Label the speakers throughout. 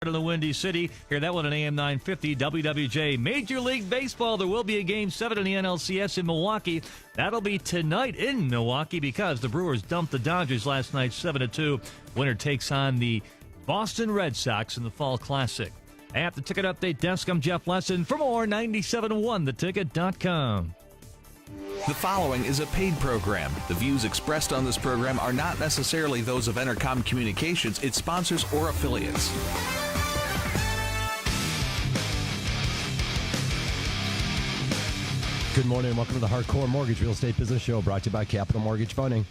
Speaker 1: in the Windy City. Hear that one on AM 950 WWJ. Major League Baseball, there will be a Game 7 in the NLCS in Milwaukee. That'll be tonight in Milwaukee because the Brewers dumped the Dodgers last night 7-2. Winner takes on the Boston Red Sox in the Fall Classic. At the Ticket Update Desk, I'm Jeff Lesson. For more, 971theticket.com.
Speaker 2: The following is a paid program. The views expressed on this program are not necessarily those of Entercom Communications, its sponsors, or affiliates.
Speaker 3: Good morning and welcome to the Hardcore Mortgage Real Estate Business Show, brought to you by Capital Mortgage Funding.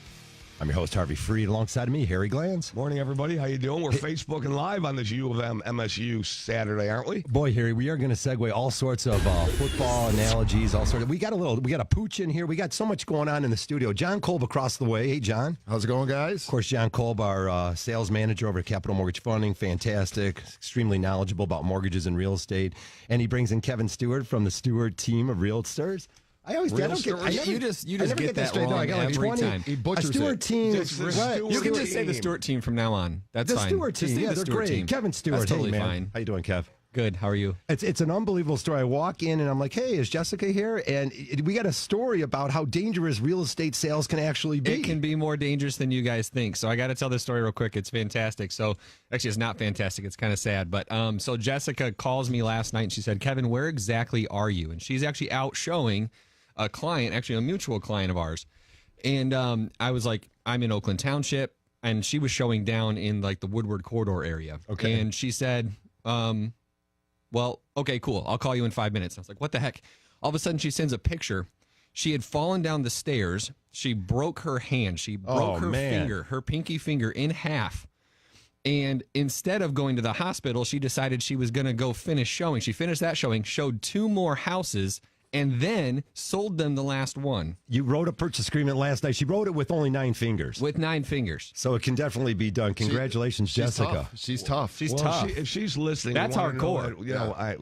Speaker 3: I'm your host, Harvey Freed. Alongside of me, Harry Glanz.
Speaker 4: Morning, everybody. How you doing? We're Facebooking live on this U of M MSU Saturday, aren't we?
Speaker 3: Boy, Harry, we are going to segue all sorts of football analogies, all sorts of. We got a pooch in here. We got so much going on in the studio. John Kolb across the way. Hey, John.
Speaker 5: How's it going, guys?
Speaker 3: Of course, John Kolb, our sales manager over at Capital Mortgage Funding. Fantastic, extremely knowledgeable about mortgages and real estate. And he brings in Kevin Stewart from the Stewart team of Realtors. You just
Speaker 5: get that wrong every time. He butchers
Speaker 3: a Stewart team.
Speaker 5: You can just say the Stewart team from now on. That's fine.
Speaker 3: The Stewart team, yeah, they're great.
Speaker 5: Team.
Speaker 3: Kevin Stewart,
Speaker 5: That's totally
Speaker 3: hey, man.
Speaker 5: fine.
Speaker 3: How you doing, Kev?
Speaker 5: Good. How are you?
Speaker 3: It's an unbelievable story. I walk in and I'm like, hey, is Jessica here? And we got a story about how dangerous real estate sales can actually be.
Speaker 5: It can be more dangerous than you guys think. So I got to tell this story real quick. It's fantastic. So actually, it's not fantastic. It's kind of sad. But so Jessica calls me last night and she said, Kevin, where exactly are you? And she's actually out showing a client, actually a mutual client of ours. And I was like, I'm in Oakland Township. And she was showing down in like the Woodward Corridor area.
Speaker 3: Okay.
Speaker 5: And she said, well, okay, cool. I'll call you in 5 minutes. I was like, what the heck? All of a sudden she sends a picture. She had fallen down the stairs. She broke her hand. She broke her finger, her pinky finger in half. And instead of going to the hospital, she decided she was going to go finish showing. She finished that showing, showed 2 more houses, and then sold them the last one.
Speaker 3: You wrote a purchase agreement last night. She wrote it with only 9 fingers.
Speaker 5: With 9 fingers.
Speaker 3: So it can definitely be done. Congratulations, Jessica.
Speaker 5: She's tough.
Speaker 4: If she's listening,
Speaker 5: that's hardcore.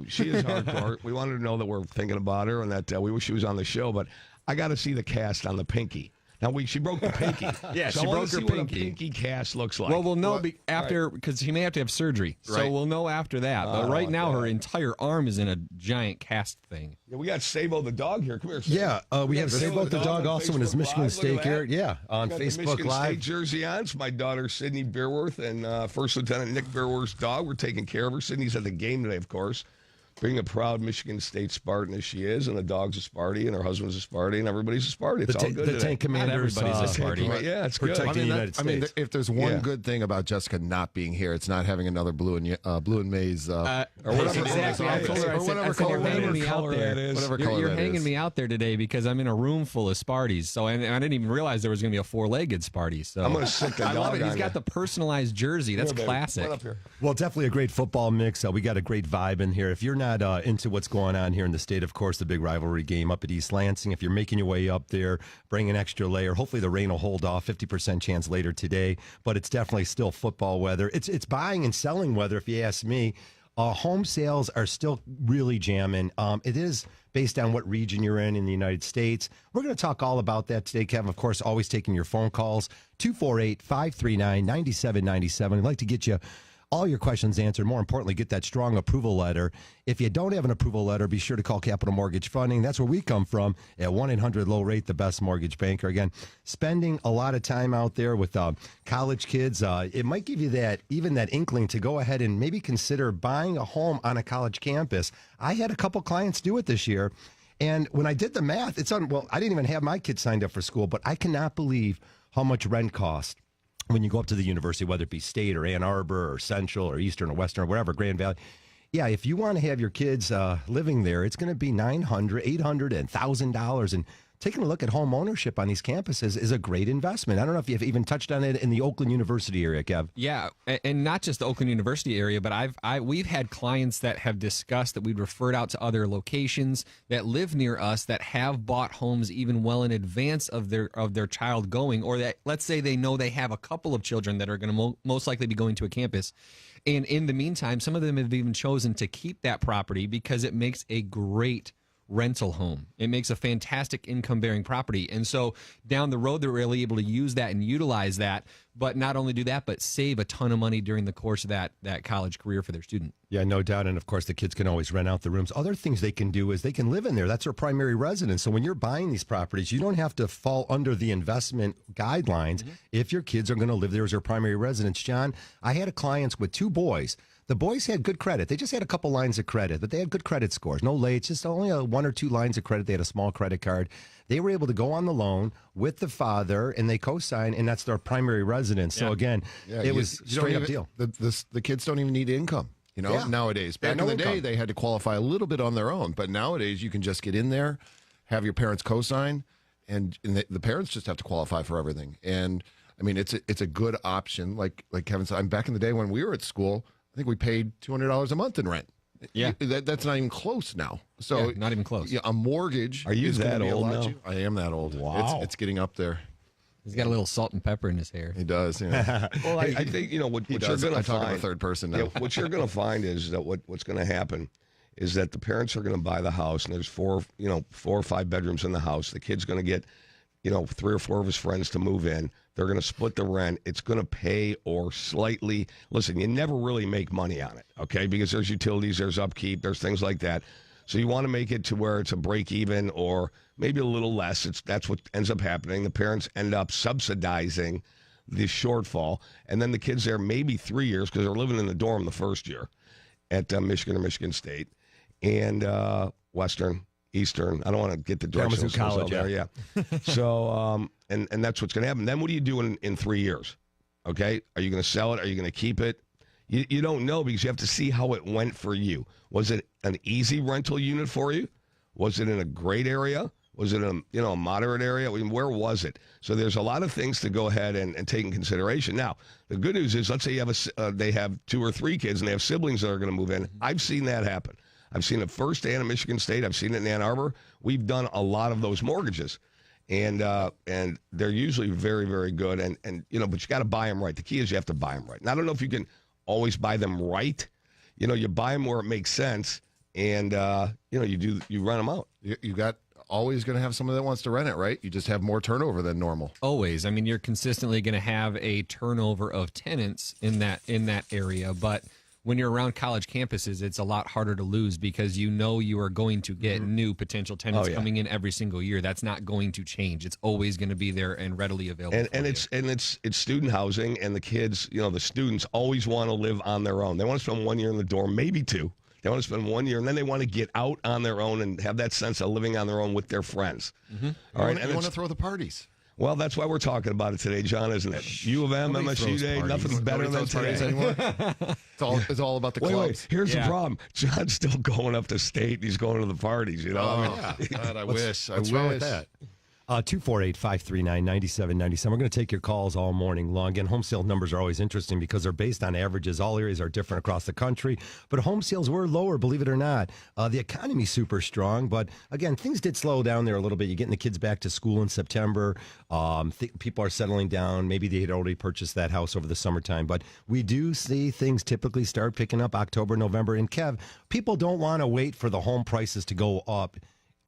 Speaker 4: She is hardcore. We wanted to know that we're thinking about her and that we wish she was on the show, but I got to see the cast on the pinky. Now, she broke the pinky.
Speaker 5: Yeah,
Speaker 4: so
Speaker 5: she broke her pinky.
Speaker 4: What a pinky cast looks like.
Speaker 5: Well, we'll know after, because she may have to have surgery.
Speaker 4: Right.
Speaker 5: So we'll know after that. But right now, her entire arm is in a giant cast thing.
Speaker 4: Yeah, we got Sabo the dog here. Come here, Sabo.
Speaker 3: Yeah, we have Sabo the dog also in his Michigan State here. Yeah, on
Speaker 4: got
Speaker 3: Facebook
Speaker 4: the Michigan
Speaker 3: Live.
Speaker 4: State jersey on. It's my daughter, Sydney Beerworth, and First Lieutenant Nick Beerworth's dog. We're taking care of her. Sydney's at the game today, of course. Being a proud Michigan State Spartan as she is, and the dog's a Sparty, and her husband's a Sparty, and everybody's a Sparty. It's all good.
Speaker 3: The Tank Commanders,
Speaker 5: everybody's a Sparty.
Speaker 4: Yeah, it's good.
Speaker 3: Protecting the United States.
Speaker 6: I mean, if there's one good thing about Jessica not being here, it's not having another Blue and Mays
Speaker 4: or whatever.
Speaker 5: Exactly. I told her, I said, you're hanging me out there. You're hanging me out there today because I'm in a room full of Sparties. So and I didn't even realize there was going to be a 4-legged Sparty. So
Speaker 4: I'm going to sick the dog.
Speaker 5: I love it. He's
Speaker 4: on
Speaker 5: got
Speaker 4: you.
Speaker 5: the personalized jersey. That's classic.
Speaker 4: Come on up here.
Speaker 3: Well, definitely a great football mix. We got a great vibe in here. If you're not into what's going on here in the state, of course, the big rivalry game up at East Lansing. If you're making your way up there, bring an extra layer. Hopefully the rain will hold off. 50% chance later today, but it's definitely still football weather. It's buying and selling weather, if you ask me. Home sales are still really jamming. It is based on what region you're in the United States. We're going to talk all about that today, Kevin. Of course, always taking your phone calls, 248-539-9797. I'd like to get you all your questions answered. More importantly, get that strong approval letter. If you don't have an approval letter, be sure to call Capital Mortgage Funding. That's where we come from at 1-800-LOW-RATE, the best mortgage banker. Again, spending a lot of time out there with college kids, it might give you that inkling to go ahead and maybe consider buying a home on a college campus. I had a couple clients do it this year. And when I did the math, I didn't even have my kids signed up for school, but I cannot believe how much rent costs when you go up to the university, whether it be State or Ann Arbor or Central or Eastern or Western or whatever, Grand Valley. Yeah, if you want to have your kids living there, it's going to be $900, $800, and $1,000. And taking a look at home ownership on these campuses is a great investment. I don't know if you've even touched on it in the Oakland University area, Kev.
Speaker 5: Yeah, and not just the Oakland University area, but we've had clients that have discussed that we've referred out to other locations that live near us that have bought homes even well in advance of their child going, or that, let's say, they know they have a couple of children that are going to most likely be going to a campus. And in the meantime, some of them have even chosen to keep that property because it makes a great rental home. It makes a fantastic income-bearing property. And so down the road, they're really able to use that and utilize that. but not only do that, but save a ton of money during the course of that college career for their student.
Speaker 3: Yeah, no doubt. And of course, the kids can always rent out the rooms. Other things they can do is they can live in there. That's their primary residence. So when you're buying these properties, you don't have to fall under the investment guidelines if your kids are going to live there as their primary residence. John, I had clients with 2 boys. The boys had good credit. They just had a couple lines of credit, but they had good credit scores. No late, just only 1 or 2 lines of credit. They had a small credit card. They were able to go on the loan with the father, and they co-sign, and that's their primary residence. So again, it was straight up deal.
Speaker 6: The kids don't even need income. Nowadays. Back in the day, they had to qualify a little bit on their own, but nowadays you can just get in there, have your parents co-sign, and the parents just have to qualify for everything. And I mean, it's a good option. Like Kevin said, back in the day when we were at school, I think we paid $200 a month in rent.
Speaker 5: Yeah,
Speaker 6: that's not even close now. So
Speaker 5: not even close.
Speaker 6: Yeah, a mortgage.
Speaker 4: Are you
Speaker 6: is
Speaker 4: that
Speaker 6: be
Speaker 4: old
Speaker 6: a lot
Speaker 4: now?
Speaker 6: cheaper. I am that old.
Speaker 4: Wow.
Speaker 6: It's getting up there.
Speaker 5: He's got a little salt and pepper in his hair.
Speaker 6: He does. Yeah.
Speaker 4: Well, I think what you're going to
Speaker 6: I talk in
Speaker 4: find.
Speaker 6: the third person now.
Speaker 4: Yeah, what you're going to find is that what's going to happen is that the parents are going to buy the house, and there's 4 or 5 bedrooms in the house. The kid's going to get 3 or 4 of his friends to move in. They're going to split the rent. It's going to pay or slightly. Listen, you never really make money on it, okay? Because there's utilities, there's upkeep, there's things like that. So you want to make it to where it's a break even or maybe a little less. That's what ends up happening. The parents end up subsidizing the shortfall, and then the kids there maybe 3 years because they're living in the dorm the first year at Michigan or Michigan State and Western. Eastern. I don't want to get the directions.
Speaker 3: College,
Speaker 4: there. Yeah. So, and that's what's going to happen. Then what do you do in 3 years? Okay. Are you going to sell it? Are you going to keep it? You don't know because you have to see how it went for you. Was it an easy rental unit for you? Was it in a great area? Was it a moderate area? I mean, where was it? So there's a lot of things to go ahead and take in consideration. Now, the good news is, let's say you have they have 2 or 3 kids and they have siblings that are going to move in. I've seen that happen. I've seen it firsthand in Michigan State. I've seen it in Ann Arbor. We've done a lot of those mortgages, and they're usually very, very good. But you got to buy them right. The key is you have to buy them right. And I don't know if you can always buy them right. You buy them where it makes sense, and you rent them out.
Speaker 6: You got always going to have someone that wants to rent it, right? You just have more turnover than normal.
Speaker 5: Always. I mean, you're consistently going to have a turnover of tenants in that area, but when you're around college campuses, it's a lot harder to lose because you are going to get new potential tenants coming in every single year. That's not going to change. It's always going to be there and readily available.
Speaker 4: And it's student housing, and the kids, the students always want to live on their own. They want to spend 1 year in the dorm, maybe 2. They want to spend 1 year, and then they want to get out on their own and have that sense of living on their own with their friends.
Speaker 6: All right, and you want to throw the parties.
Speaker 4: Well, that's why we're talking about it today, John, isn't it? U of M, MSU Day, nothing's better than
Speaker 6: parties
Speaker 4: today.
Speaker 6: anymore. It's all about the clubs.
Speaker 4: Wait, here's the problem. John's still going up to state. He's going to the parties,
Speaker 6: God, I wish.
Speaker 3: What's wrong with that? 248-539-9797. We're going to take your calls all morning long. Again, home sale numbers are always interesting because they're based on averages. All areas are different across the country, but home sales were lower, believe it or not. The economy's super strong, but again, things did slow down there a little bit. You're getting the kids back to school in September. People are settling down. Maybe they had already purchased that house over the summertime, but we do see things typically start picking up October, November. And Kev, people don't want to wait for the home prices to go up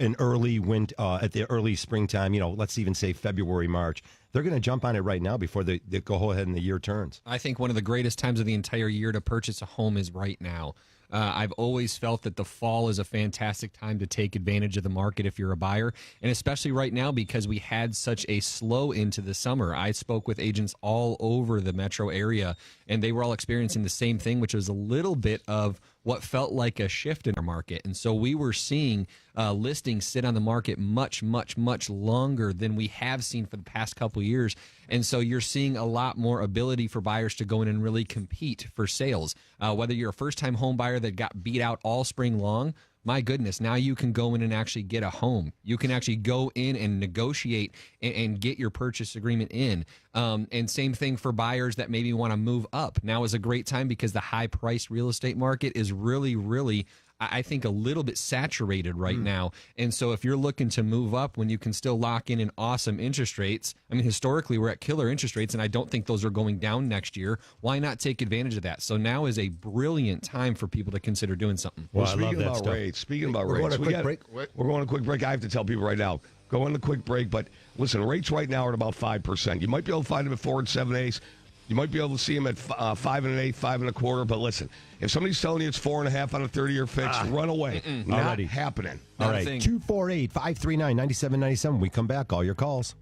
Speaker 3: in early winter, at the early springtime, let's even say February, March. They're going to jump on it right now before they go ahead and the year turns.
Speaker 5: I think one of the greatest times of the entire year to purchase a home is right now. I've always felt that the fall is a fantastic time to take advantage of the market if you're a buyer, and especially right now because we had such a slow into the summer. I spoke with agents all over the metro area, and they were all experiencing the same thing, which was a little bit of what felt like a shift in our market. And so we were seeing listings sit on the market much, much, much longer than we have seen for the past couple of years. And so you're seeing a lot more ability for buyers to go in and really compete for sales. Whether you're a first-time home buyer that got beat out all spring long, my goodness, now you can go in and actually get a home. You can actually go in and negotiate and get your purchase agreement in. And same thing for buyers that maybe want to move up. Now is a great time because the high-priced real estate market is really, really, I think, a little bit saturated right now. And so if you're looking to move up when you can still lock in awesome interest rates, I mean, historically, we're at killer interest rates, and I don't think those are going down next year. Why not take advantage of that? So now is a brilliant time for people to consider doing something.
Speaker 4: Well,
Speaker 3: I love
Speaker 4: speaking
Speaker 3: that
Speaker 4: about
Speaker 3: stuff.
Speaker 4: rates, speaking about
Speaker 3: We're
Speaker 4: rates,
Speaker 3: going to a quick break.
Speaker 4: We're going to a quick break. I have to tell people right now, go on the quick break. But listen, rates right now are at about 5%. You might be able to find them at 4 7/8. You might be able to see them at 5 1/8, 5 1/4. But listen, if somebody's telling you it's 4.5 on a 30-year fix, run away. Not
Speaker 3: Already.
Speaker 4: happening.
Speaker 3: All right, 248-539-9797. We come back. All your calls.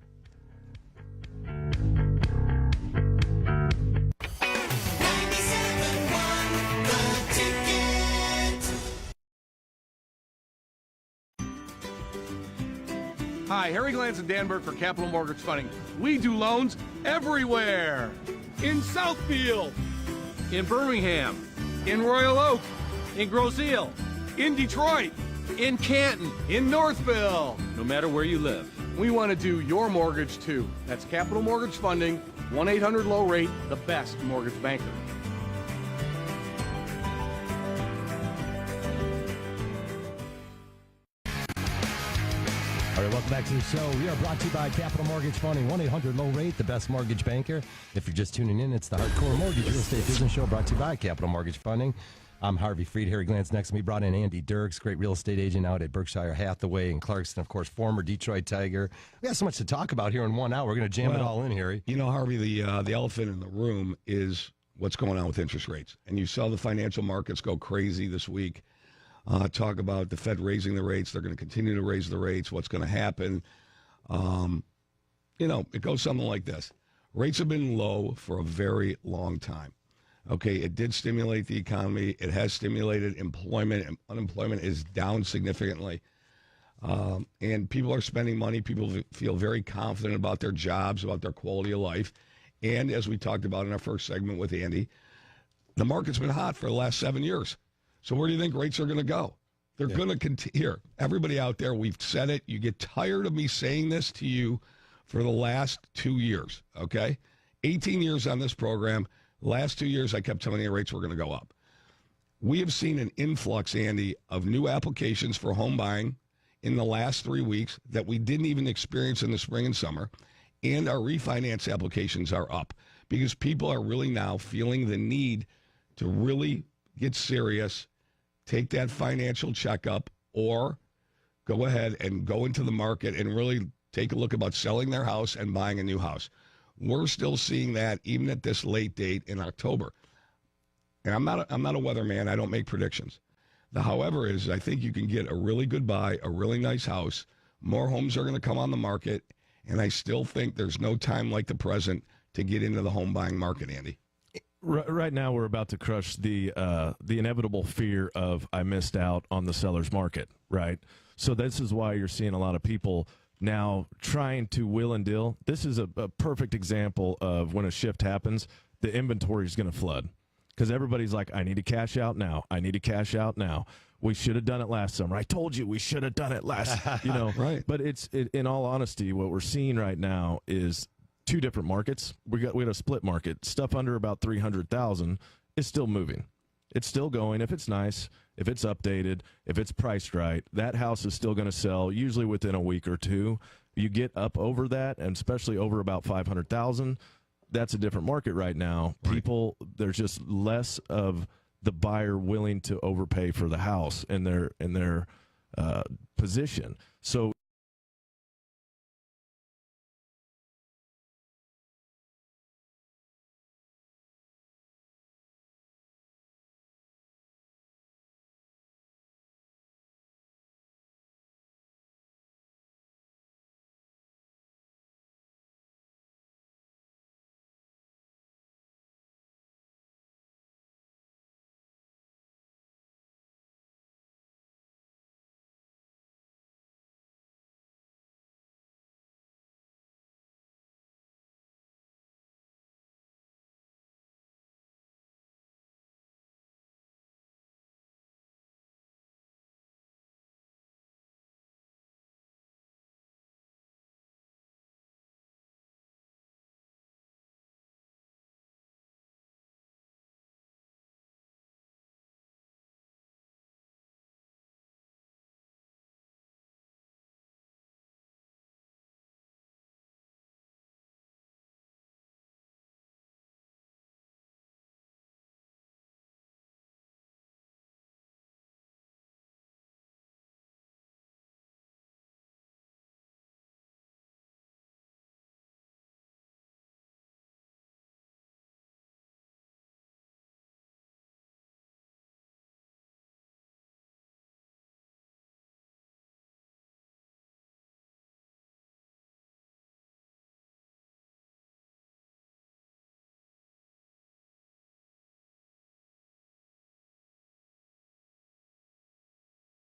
Speaker 7: Hi, Harry Glantz and Dan Burke for Capital Mortgage Funding. We do loans everywhere. In Southfield, in Birmingham, in Royal Oak, in Grosse Ile, in Detroit, in Canton, in Northville. No matter where you live, we want to do your mortgage too. That's Capital Mortgage Funding, 1-800-LOW-RATE, the best mortgage banker.
Speaker 3: All right, welcome back to the show. We are brought to you by Capital Mortgage Funding, 1-800-LOW-RATE, the best mortgage banker. If you're just tuning in, it's the Hardcore Mortgage Real Estate Business Show brought to you by Capital Mortgage Funding. I'm Harvey Freed. Harry Glantz next to me. Brought in Andy Dirks, great real estate agent out at Berkshire Hathaway in Clarkston, of course, former Detroit Tiger. We have so much to talk about here in 1 hour. We're going to jam it all in, Harry.
Speaker 4: You know, Harvey, the elephant in the room is what's going on with interest rates. And you saw the financial markets go crazy this week. Talk about the Fed raising the rates. They're going to continue to raise the rates. What's going to happen? You know, it goes something like this. Rates have been low for a very long time. Okay, it did stimulate the economy. It has stimulated employment. And unemployment is down significantly. And people are spending money. People feel very confident about their jobs, about their quality of life. And as we talked about in our first segment with Andy, the market's been hot for the last 7 years. So where do you think rates are going to go? They're going to continue. Here, everybody out there, we've said it. You get tired of me saying this to you for the last 2 years, okay? 18 years on this program. Last 2 years, I kept telling you rates were going to go up. We have seen an influx, Andy, of new applications for home buying in the last 3 weeks that we didn't even experience in the spring and summer. And our refinance applications are up because people are really now feeling the need to really get serious, take that financial checkup, or go ahead and go into the market and really take a look about selling their house and buying a new house. We're still seeing that even at this late date in October. And I'm not a weatherman. I don't make predictions. The however is I think you can get a really good buy, a really nice house. More homes are going to come on the market. And I still think there's no time like the present to get into the home buying market, Andy.
Speaker 8: Right now, we're about to crush the inevitable fear of I missed out on the seller's market, right? So this is why you're seeing a lot of people now trying to will and deal. This is a perfect example of when a shift happens, the inventory is going to flood because everybody's like, I need to cash out now. I need to cash out now. We should have done it last summer. I told you we should have done it last,
Speaker 4: Right.
Speaker 8: But in all honesty, what we're seeing right now is two different markets. We had a split market. Stuff under about 300,000 is still moving. It's still going. If it's nice, if it's updated, if it's priced right, that house is still going to sell usually within a week or two. You get up over that, and especially over about 500,000, that's a different market right now. Right. People, there's just less of the buyer willing to overpay for the house in their position. So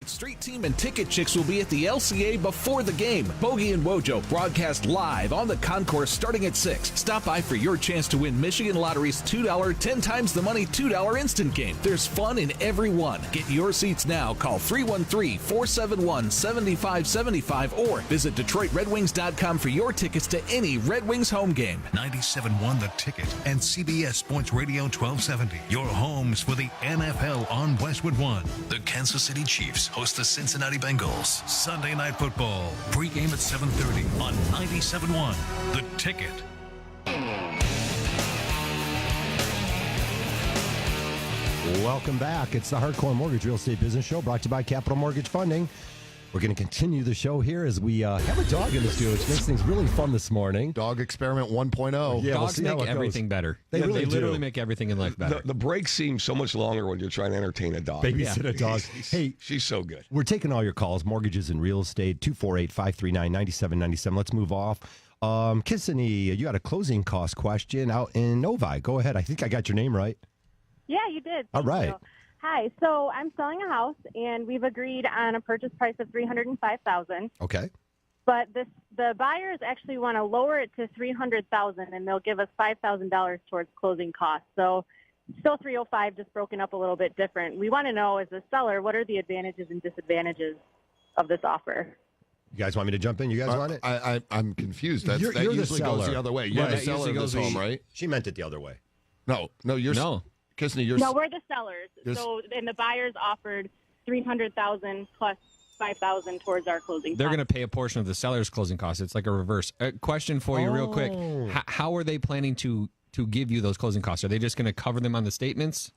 Speaker 2: Street Team and Ticket Chicks will be at the LCA before the game. Bogey and Wojo broadcast live on the concourse starting at 6. Stop by for your chance to win Michigan Lottery's $2 10 times the money $2 instant game. There's fun in every one. Get your seats now. Call 313-471-7575 or visit DetroitRedWings.com for your tickets to any Red Wings home game.
Speaker 9: 97.1 The Ticket and CBS Sports Radio 1270. Your homes for the NFL on Westwood One. The Kansas City Chiefs host the Cincinnati Bengals. Sunday Night Football. Pre-game at 7:30 on 97.1 The Ticket.
Speaker 3: Welcome back. It's the Hardcore Mortgage Real Estate Business Show brought to you by Capital Mortgage Funding. We're going to continue the show here as we have a dog in the studio, which makes things really fun this morning.
Speaker 6: Dog Experiment 1.0.
Speaker 3: Yeah,
Speaker 5: Dogs make everything better.
Speaker 3: They really
Speaker 5: literally
Speaker 3: do.
Speaker 5: make everything in life better.
Speaker 4: The break seems so much longer when you're trying to entertain a dog.
Speaker 3: Babysit a dog. Hey,
Speaker 4: she's so good.
Speaker 3: we're taking all your calls, mortgages and real estate, 248-539-9797. Let's move off. Kissany, you got a closing cost question out in Novi. Go ahead. I think I got your name right.
Speaker 10: Yeah, you did.
Speaker 3: All
Speaker 10: Thank
Speaker 3: right.
Speaker 10: you. Hi. So I'm selling a house, and we've agreed on a purchase price of $305,000.
Speaker 3: Okay.
Speaker 10: But the buyers actually want to lower it to $300,000, and they'll give us $5,000 towards closing costs. So still $305,000, just broken up a little bit different. We want to know, as a seller, what are the advantages and disadvantages of this offer?
Speaker 3: You guys want me to jump in? You guys want it?
Speaker 6: I'm confused. That
Speaker 3: You're the
Speaker 6: usually goes
Speaker 3: seller.
Speaker 6: the other way. You're
Speaker 3: Right.
Speaker 6: the seller of this home, right?
Speaker 3: She meant it the other way.
Speaker 6: No, you're
Speaker 5: No.
Speaker 6: Kissany, you're
Speaker 10: No, we're the sellers.
Speaker 6: There's-
Speaker 10: So, and the buyers offered $300,000 plus $5,000 towards our closing
Speaker 5: They're
Speaker 10: costs.
Speaker 5: going to pay a portion of the seller's closing costs. It's like a reverse. Question for you, real quick. How are they planning to give you those closing costs? Are they just going to cover them on the statements?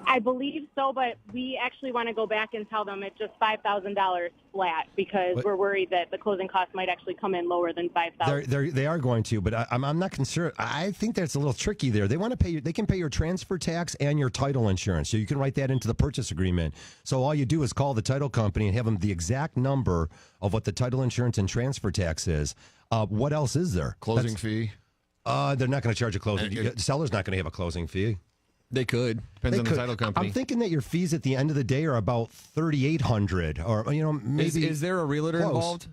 Speaker 10: I believe so, but we actually want to go back and tell them it's just $5,000 flat because
Speaker 3: What?
Speaker 10: we're worried that the closing costs might actually come in lower than $5,000.
Speaker 3: They are going to, but I'm not concerned. I think that's a little tricky there. They want to pay. They can pay your transfer tax and your title insurance, so you can write that into the purchase agreement. So all you do is call the title company and have them the exact number of what the title insurance and transfer tax is. What else is there?
Speaker 6: closing fee.
Speaker 3: They're not going to charge a closing. The seller's not going to have a closing fee.
Speaker 5: They could. Depends
Speaker 3: They
Speaker 5: on
Speaker 3: could.
Speaker 5: the title company.
Speaker 3: I'm thinking that your fees at the end of the day are about $3,800, or maybe.
Speaker 5: Is there a realtor
Speaker 3: close.
Speaker 5: involved?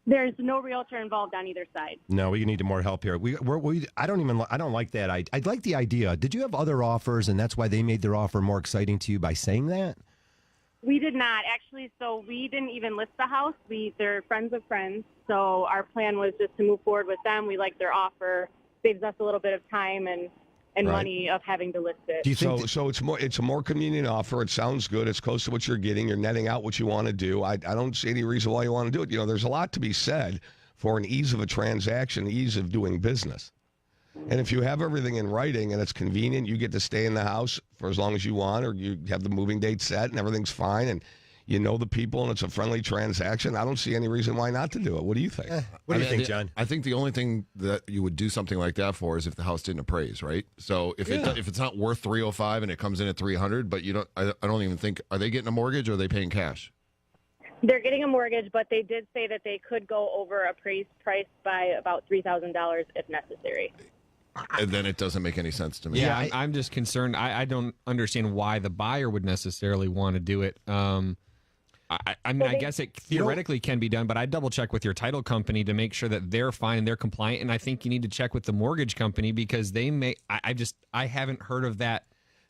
Speaker 10: There's no realtor involved on either side.
Speaker 3: No, we need more help here. I don't like that. I'd like the idea. Did you have other offers, and that's why they made their offer more exciting to you by saying that?
Speaker 10: We did not actually. So we didn't even list the house. They're friends of friends. So our plan was just to move forward with them. We liked their offer. Saves us a little bit of time and
Speaker 3: Right.
Speaker 10: money of having to list it.
Speaker 3: Do you think?
Speaker 4: So it's a more convenient offer. It sounds good. It's close to what you're getting. You're netting out what you want to do. I don't see any reason why you want to do it. There's a lot to be said for an ease of a transaction, ease of doing business. And if you have everything in writing and it's convenient, you get to stay in the house for as long as you want, or you have the moving date set and everything's fine, and you know the people and it's a friendly transaction, I don't see any reason why not to do it. What do you think?
Speaker 3: What do you think, John?
Speaker 6: I think the only thing that you would do something like that for is if the house didn't appraise, right? So if it's not worth $305 and it comes in at $300, but I don't even think, are they getting a mortgage or are they paying cash?
Speaker 10: They're getting a mortgage, but they did say that they could go over appraised price by about $3,000 if necessary.
Speaker 6: And then it doesn't make any sense to me.
Speaker 5: Yeah, I'm just concerned. I don't understand why the buyer would necessarily want to do it. I mean, I guess it theoretically can be done, but I double check with your title company to make sure that they're fine and they're compliant. And I think you need to check with the mortgage company because they may. I haven't heard of that.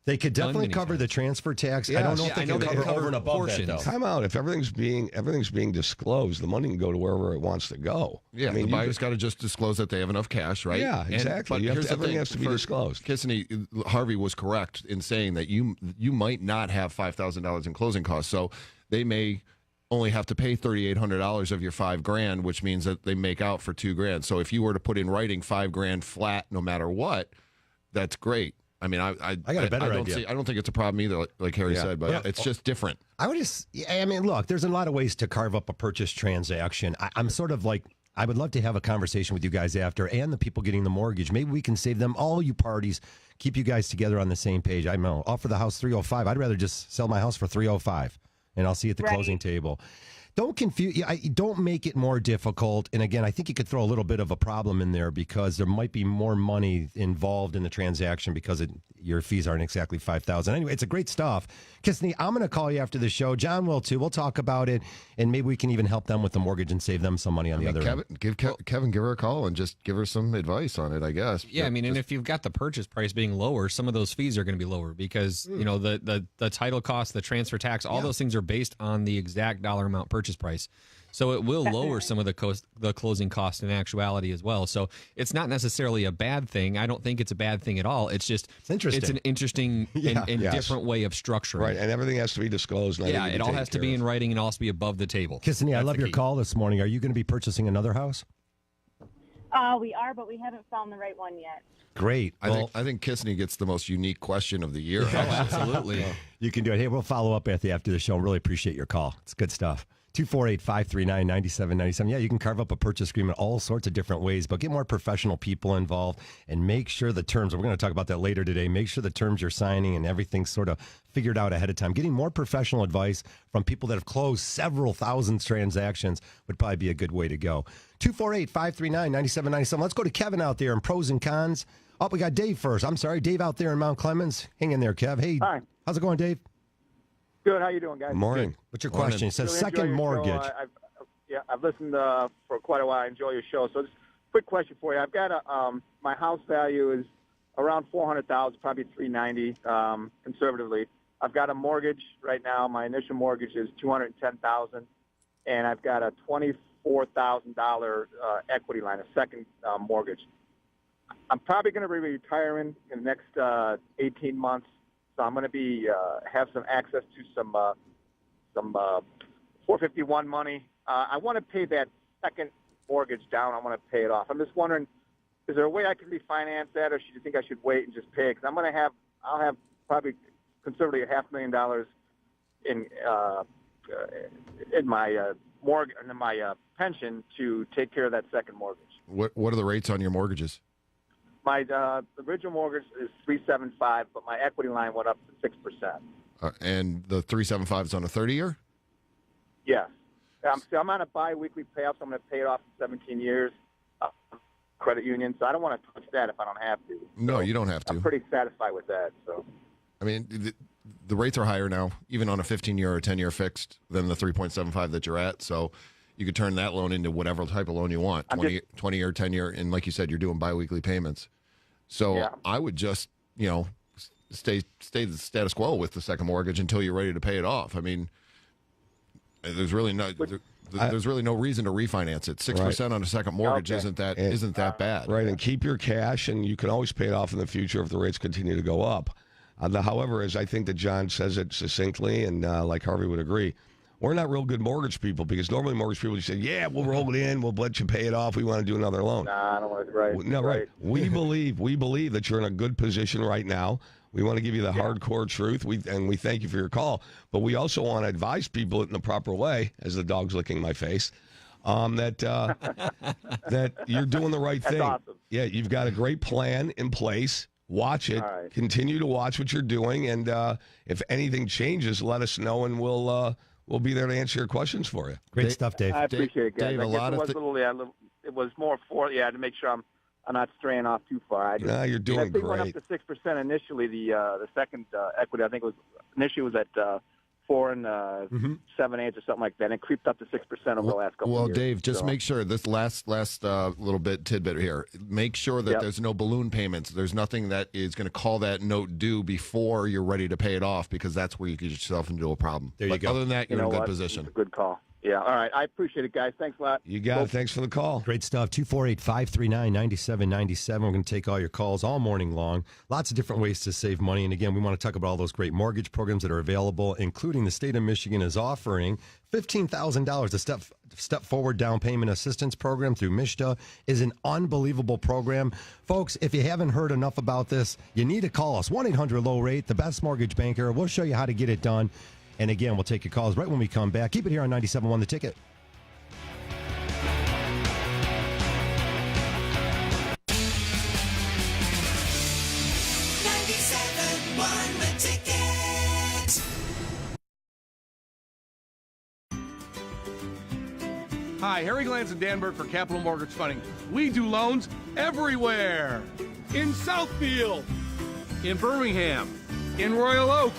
Speaker 3: They could definitely cover the transfer tax.
Speaker 4: Yes.
Speaker 3: I don't know if
Speaker 5: Yeah,
Speaker 3: they can cover over and above
Speaker 5: portions.
Speaker 3: that, though.
Speaker 4: Time out. If everything's being disclosed, the money can go to wherever it wants to go.
Speaker 6: Yeah, the buyer's got to just disclose that they have enough cash, right?
Speaker 4: Yeah, exactly. Everything has to be disclosed.
Speaker 6: Kissany, Harvey was correct in saying that you might not have $5,000 in closing costs, so they may only have to pay $3,800 of your $5,000, which means that they make out for $2,000. So if you were to put in writing $5,000 flat, no matter what, that's great. I mean, I
Speaker 3: got a better idea.
Speaker 6: I don't think it's a problem either, like Harry said, but it's just different.
Speaker 3: I mean, look, there's a lot of ways to carve up a purchase transaction. I'm sort of like, I would love to have a conversation with you guys after and the people getting the mortgage. Maybe we can save them, all you parties, keep you guys together on the same page. I know, offer the house $305. I'd rather just sell my house for $305, and I'll see you at the closing table. Don't confuse. Don't make it more difficult. And again, I think you could throw a little bit of a problem in there because there might be more money involved in the transaction because your fees aren't exactly $5,000. Anyway, it's a great stuff. Kissney, I'm going to call you after the show. John will too. We'll talk about it, and maybe we can even help them with the mortgage and save them some money on the other end.
Speaker 6: Give her a call and just give her some advice on it, I guess.
Speaker 5: Yeah, I mean, and if you've got the purchase price being lower, some of those fees are going to be lower because you know the title cost, the transfer tax, all those things are based on the exact dollar amount purchase price. So it will lower some of the closing cost in actuality as well. So it's not necessarily a bad thing. I don't think it's a bad thing at all. It's just
Speaker 3: interesting.
Speaker 5: It's an interesting and different way of structuring.
Speaker 4: Right, and everything has to be disclosed. And
Speaker 5: it all has to be in writing and also be above the table.
Speaker 3: Kissney, I love your call this morning. Are you going to be purchasing another house?
Speaker 10: We are, but we haven't found the right one yet.
Speaker 3: Great.
Speaker 6: I think Kissney gets the most unique question of the year.
Speaker 5: Absolutely.
Speaker 3: You can do it. Hey, we'll follow up after the show. Really appreciate your call. It's good stuff. 248-539-9797. Yeah, you can carve up a purchase agreement all sorts of different ways, but get more professional people involved and make sure the terms, we're going to talk about that later today, make sure the terms you're signing and everything's sort of figured out ahead of time. Getting more professional advice from people that have closed several thousand transactions would probably be a good way to go. 248-539-9797. Let's go to Kevin out there in pros and cons. Oh, we got Dave first. I'm sorry, Dave out there in Mount Clemens. Hang in there, Kev. Hey,
Speaker 11: hi.
Speaker 3: How's it going, Dave?
Speaker 11: Good. How you doing, guys?
Speaker 4: Morning.
Speaker 3: Good. What's your question? It says
Speaker 11: Really
Speaker 3: second mortgage.
Speaker 11: I've listened for quite a while. I enjoy your show. So just a quick question for you. I've got my house value is around $400,000, probably $390,000 conservatively. I've got a mortgage right now. My initial mortgage is $210,000, and I've got a $24,000 equity line, a second mortgage. I'm probably going to be retiring in the next 18 months. So I'm going to be have some access to some 451 money. I want to pay that second mortgage down. I want to pay it off. I'm just wondering, is there a way I can refinance that, or do you think I should wait and just pay it? Because I'll have probably conservatively $500,000 in my mortgage and my pension to take care of that second mortgage.
Speaker 6: What are the rates on your mortgages?
Speaker 11: My original mortgage is 3.75, but my equity line went up to 6%.
Speaker 6: And the 3.75 is on a 30-year?
Speaker 11: Yes. I'm on a bi-weekly payoff, so I'm going to pay it off in 17 years. Credit union, so I don't want to touch that if I don't have to.
Speaker 6: No, you don't have to.
Speaker 11: I'm pretty satisfied with that. So,
Speaker 6: I mean, the rates are higher now, even on a 15-year or 10-year fixed, than the 3.75 that you're at. So you could turn that loan into whatever type of loan you want, 20-year, 10-year, and like you said, you're doing bi-weekly payments. So I would just, stay the status quo with the second mortgage until you're ready to pay it off. I mean, there's really no reason to refinance it. 6% on a second mortgage isn't that bad.
Speaker 4: Right, and keep your cash, and you can always pay it off in the future if the rates continue to go up. However, as I think that John says it succinctly, and like Harvey would agree, we're not real good mortgage people, because normally mortgage people say, yeah, we'll roll it in, we'll let you pay it off, we want to do another loan.
Speaker 11: Nah, I don't want to. Right.
Speaker 4: No, right. We believe that you're in a good position right now. We want to give you the hardcore truth, and we thank you for your call. But we also want to advise people in the proper way, as the dog's licking my face, that you're doing the right thing.
Speaker 11: That's awesome.
Speaker 4: Yeah, you've got a great plan in place. Watch it.
Speaker 11: Right.
Speaker 4: Continue to watch what you're doing, and if anything changes, let us know, and we'll be there to answer your questions for you.
Speaker 3: Great stuff, Dave.
Speaker 11: I appreciate it, guys.
Speaker 6: Dave,
Speaker 11: it was more for to make sure I'm not straying off too far.
Speaker 4: You're doing
Speaker 11: I think
Speaker 4: great.
Speaker 11: went up to 6% initially. The second equity, I think initially was at 4 7/8 or something like that, and it creeped up to 6% over the last couple of years.
Speaker 6: Well, Dave, just make sure this last little tidbit here. Make sure that there's no balloon payments. There's nothing that is going to call that note due before you're ready to pay it off, because that's where you get yourself into a problem.
Speaker 3: There you go.
Speaker 6: Other than that, you're in a good position.
Speaker 11: It's a good call. Yeah. All right. I appreciate it, guys. Thanks a lot.
Speaker 4: You got it. Thanks for the call.
Speaker 3: Great stuff. 248-539-9797. We're going to take all your calls all morning long. Lots of different ways to save money. And again, we want to talk about all those great mortgage programs that are available, including the state of Michigan is offering $15,000. The Step Forward Down Payment Assistance Program through MSHDA is an unbelievable program. Folks, if you haven't heard enough about this, you need to call us. 1-800-LOW-RATE, the best mortgage banker. We'll show you how to get it done. And again, we'll take your calls right when we come back. Keep it here on 97.1 The Ticket.
Speaker 7: Hi, Harry Glantz and Dan Burke for Capital Mortgage Funding. We do loans everywhere. In Southfield, in Birmingham, in Royal Oak,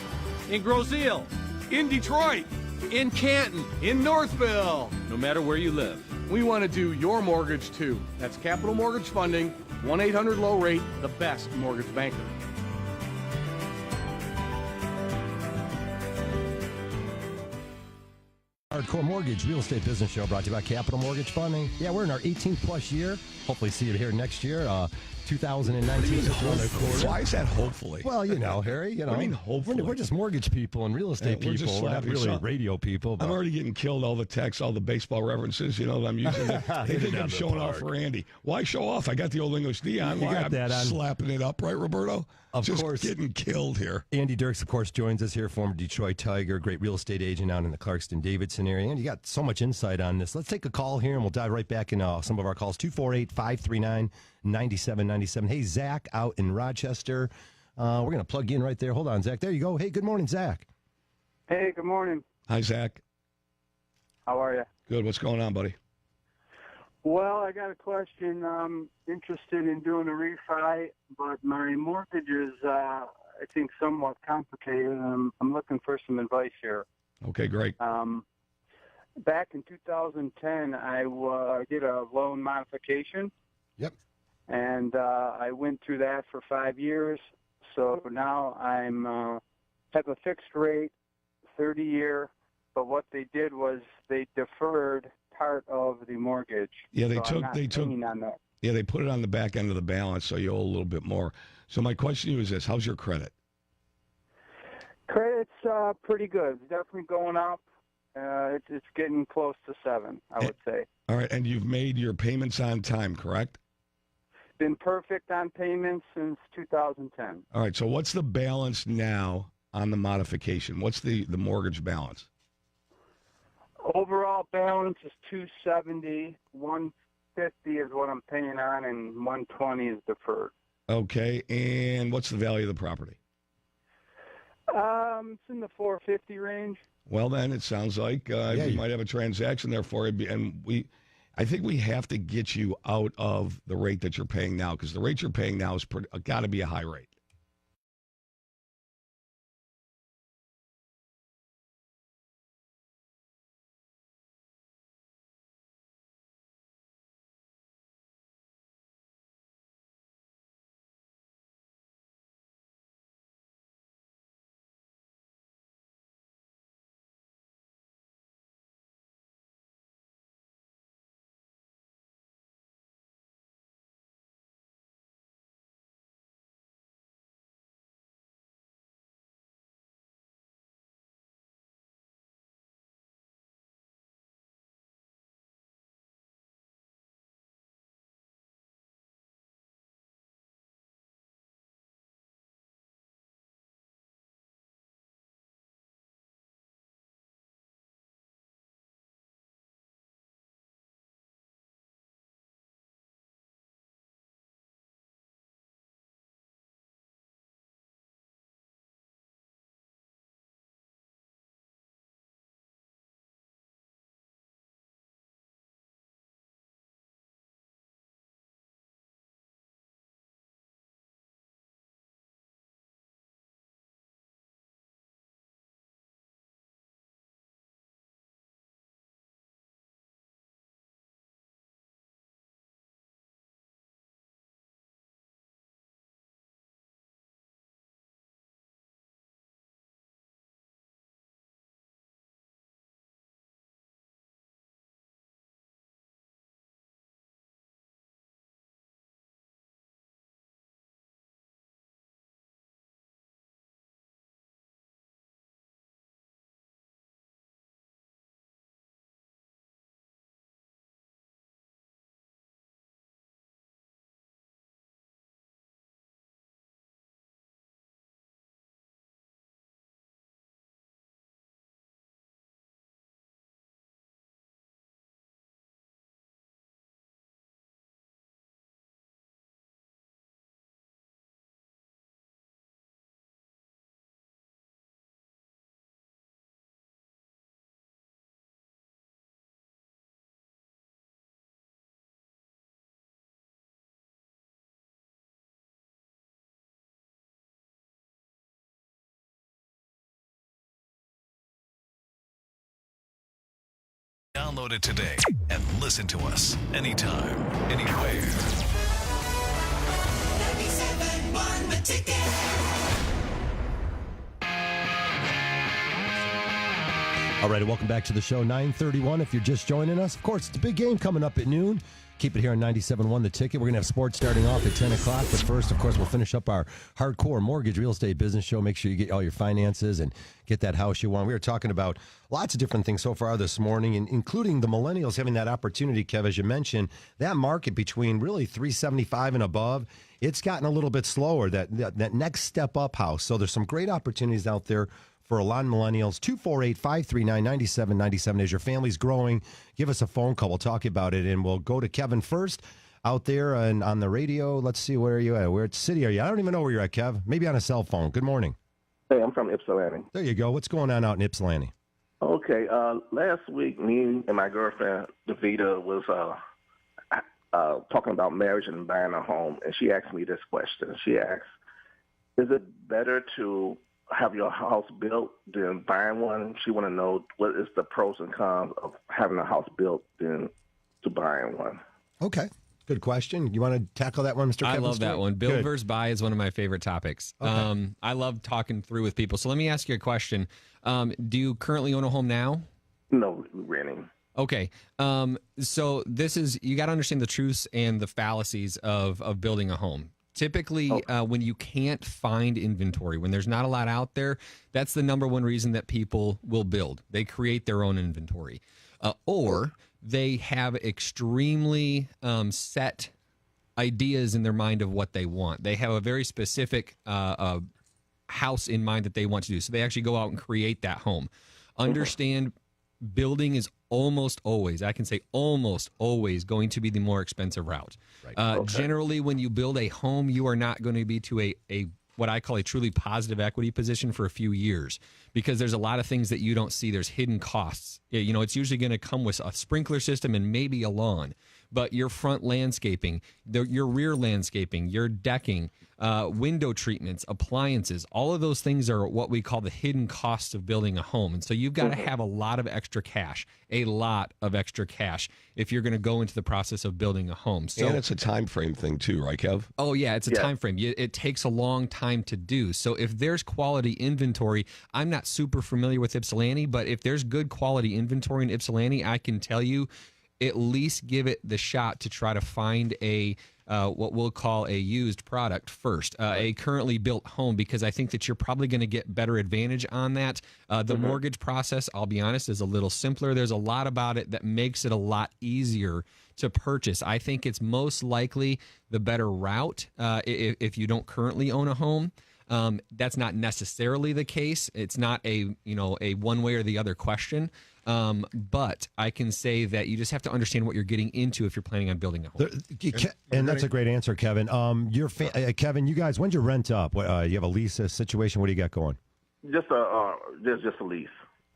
Speaker 7: in Groseal, in Detroit, in Canton, in Northville. No matter where you live, we want to do your mortgage too. That's Capital Mortgage Funding, 1-800-LOW-RATE, the best mortgage banker.
Speaker 3: Hardcore Mortgage Real Estate Business Show brought to you by Capital Mortgage Funding. Yeah, we're in our 18th plus year. Hopefully see you here next year. 2019.
Speaker 4: Why is that hopefully?
Speaker 3: Well, you know, Harry, you know.
Speaker 4: I mean, hopefully.
Speaker 3: We're just mortgage people and real estate
Speaker 4: We're just
Speaker 3: people. We're not
Speaker 4: slapping
Speaker 3: really
Speaker 4: some-
Speaker 3: radio people. But
Speaker 4: I'm already getting killed. All the texts, all the baseball references, you know, that I'm using. They
Speaker 3: Hit it
Speaker 4: think
Speaker 3: out
Speaker 4: I'm
Speaker 3: of the
Speaker 4: showing off
Speaker 3: park.
Speaker 4: for Andy. Why show off? I got the Old English D on.
Speaker 3: You
Speaker 4: Why?
Speaker 3: got
Speaker 4: I'm
Speaker 3: that on.
Speaker 4: slapping it up, right, Roberto?
Speaker 3: Of
Speaker 4: Just
Speaker 3: course.
Speaker 4: getting killed here.
Speaker 3: Andy Dirks, of course, joins us here, former Detroit Tiger, great real estate agent out in the Clarkston-Davidson area. And you got so much insight on this. Let's take a call here, and we'll dive right back in some of our calls. 248-539-9797. Hey, Zach out in Rochester. We're going to plug you in right there. Hold on, Zach. There you go. Hey, good morning, Zach.
Speaker 12: Hey, good morning.
Speaker 4: Hi, Zach.
Speaker 12: How are you?
Speaker 4: Good. What's going on, buddy?
Speaker 12: Well, I got a question. I'm interested in doing a refi, but my mortgage is, I think, somewhat complicated. I'm looking for some advice here.
Speaker 4: Okay, great.
Speaker 12: Back in 2010, I did a loan modification.
Speaker 3: Yep.
Speaker 12: And I went through that for 5 years. So now I'm have a fixed rate, 30-year. But what they did was they deferred part of the mortgage.
Speaker 4: Yeah,
Speaker 12: So I'm not paying on that.
Speaker 4: Yeah, they put it on the back end of the balance, so you owe a little bit more. So my question to you is this: how's your credit?
Speaker 12: Credit's pretty good. It's definitely going up. It's getting close to 7, I would say.
Speaker 4: All right, and you've made your payments on time, correct?
Speaker 12: Been perfect on payments since 2010.
Speaker 4: All right, so what's the balance now on the modification? What's the mortgage balance?
Speaker 12: Overall balance is 270. 150 is what I'm paying on, and 120 is deferred.
Speaker 4: Okay, and what's the value of the property?
Speaker 12: It's in the 450 range.
Speaker 4: Well, then it sounds like you might have a transaction there for you, and I think we have to get you out of the rate that you're paying now, because the rate you're paying now is got to be a high rate.
Speaker 9: Download it today and listen to us anytime, anywhere.
Speaker 13: 97.1 The Ticket.
Speaker 3: All right, welcome back to the show, 9:31. If you're just joining us, of course, it's a big game coming up at noon. Keep it here on 97.1 The Ticket. We're going to have sports starting off at 10 o'clock. But first, of course, we'll finish up our hardcore mortgage real estate business show. Make sure you get all your finances and get that house you want. We were talking about lots of different things so far this morning, including the millennials having that opportunity, Kev, as you mentioned, that market between really 375 and above, it's gotten a little bit slower, that next step up house. So there's some great opportunities out there for a lot of millennials. 248-539-9797. As your family's growing, give us a phone call. We'll talk about it, and we'll go to Kevin first out there and on the radio. Let's see, where are you at? Where city are you? I don't even know where you're at, Kev. Maybe on a cell phone. Good morning.
Speaker 14: Hey, I'm from Ypsilanti.
Speaker 3: There you go. What's going on out in Ypsilanti?
Speaker 14: Okay, last week, me and my girlfriend, Davita, was talking about marriage and buying a home, and she asked me this question. She asked, is it better to have your house built than buying one? She want to know what is the pros and cons of having a house built than to buying one.
Speaker 3: Okay, good question. You want to tackle that one, Mr.
Speaker 5: I
Speaker 3: Kevin
Speaker 5: love
Speaker 3: Stewart?
Speaker 5: that one. Build
Speaker 3: Good.
Speaker 5: versus buy is one of my favorite topics.
Speaker 3: Okay.
Speaker 5: I love talking through with people. So let me ask you a question. Do you currently own a home now?
Speaker 14: No, renting.
Speaker 5: Okay. So this is, you got to understand the truths and the fallacies of building a home. Typically, when you can't find inventory, when there's not a lot out there, that's the number one reason that people will build. They create their own inventory. Or they have extremely set ideas in their mind of what they want. They have a very specific house in mind that they want to do. So they actually go out and create that home. Understand, building is almost always, I can say almost always, going to be the more expensive route. Right. Generally, when you build a home, you are not going to be to a what I call a truly positive equity position for a few years, because there's a lot of things that you don't see. There's hidden costs. You know, it's usually going to come with a sprinkler system and maybe a lawn, but your front landscaping, your rear landscaping, your decking, window treatments, appliances, all of those things are what we call the hidden costs of building a home. And so you've got to have a lot of extra cash, if you're going to go into the process of building a home. So,
Speaker 4: and it's a time frame thing too, right, Kev?
Speaker 5: Oh, yeah, it's a time frame. It takes a long time to do. So if there's quality inventory, I'm not super familiar with Ypsilanti, but if there's good quality inventory in Ypsilanti, I can tell you at least give it the shot to try to find a what we'll call a used product first, a currently built home, because I think that you're probably going to get better advantage on that. The mortgage process, I'll be honest, is a little simpler. There's a lot about it that makes it a lot easier to purchase. I think it's most likely the better route if you don't currently own a home. That's not necessarily the case. It's not a one way or the other question. But I can say that you just have to understand what you're getting into if you're planning on building a home.
Speaker 3: And that's a great answer, Kevin. Kevin, you guys, when'd you rent up? You have a lease situation? What do you got going?
Speaker 14: Just a lease.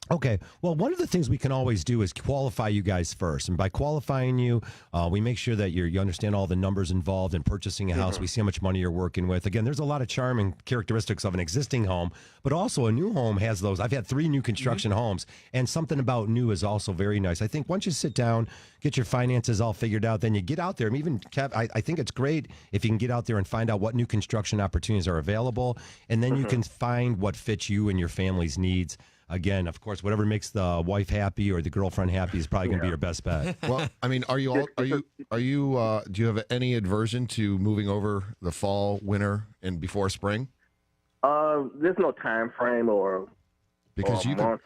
Speaker 3: Okay. Well, one of the things we can always do is qualify you guys first. And by qualifying you, we make sure that you understand all the numbers involved in purchasing a house. We see how much money you're working with. Again, there's a lot of charm and characteristics of an existing home, but also a new home has those. I've had 3 new construction homes, and something about new is also very nice. I think once you sit down, get your finances all figured out, then you get out there. And even, Kev, I think it's great if you can get out there and find out what new construction opportunities are available, and then you can find what fits you and your family's needs. Again, of course, whatever makes the wife happy or the girlfriend happy is probably going to be your best bet.
Speaker 6: Well, I mean, do you have any aversion to moving over the fall, winter, and before spring?
Speaker 14: There's no time frame or
Speaker 6: because you
Speaker 14: month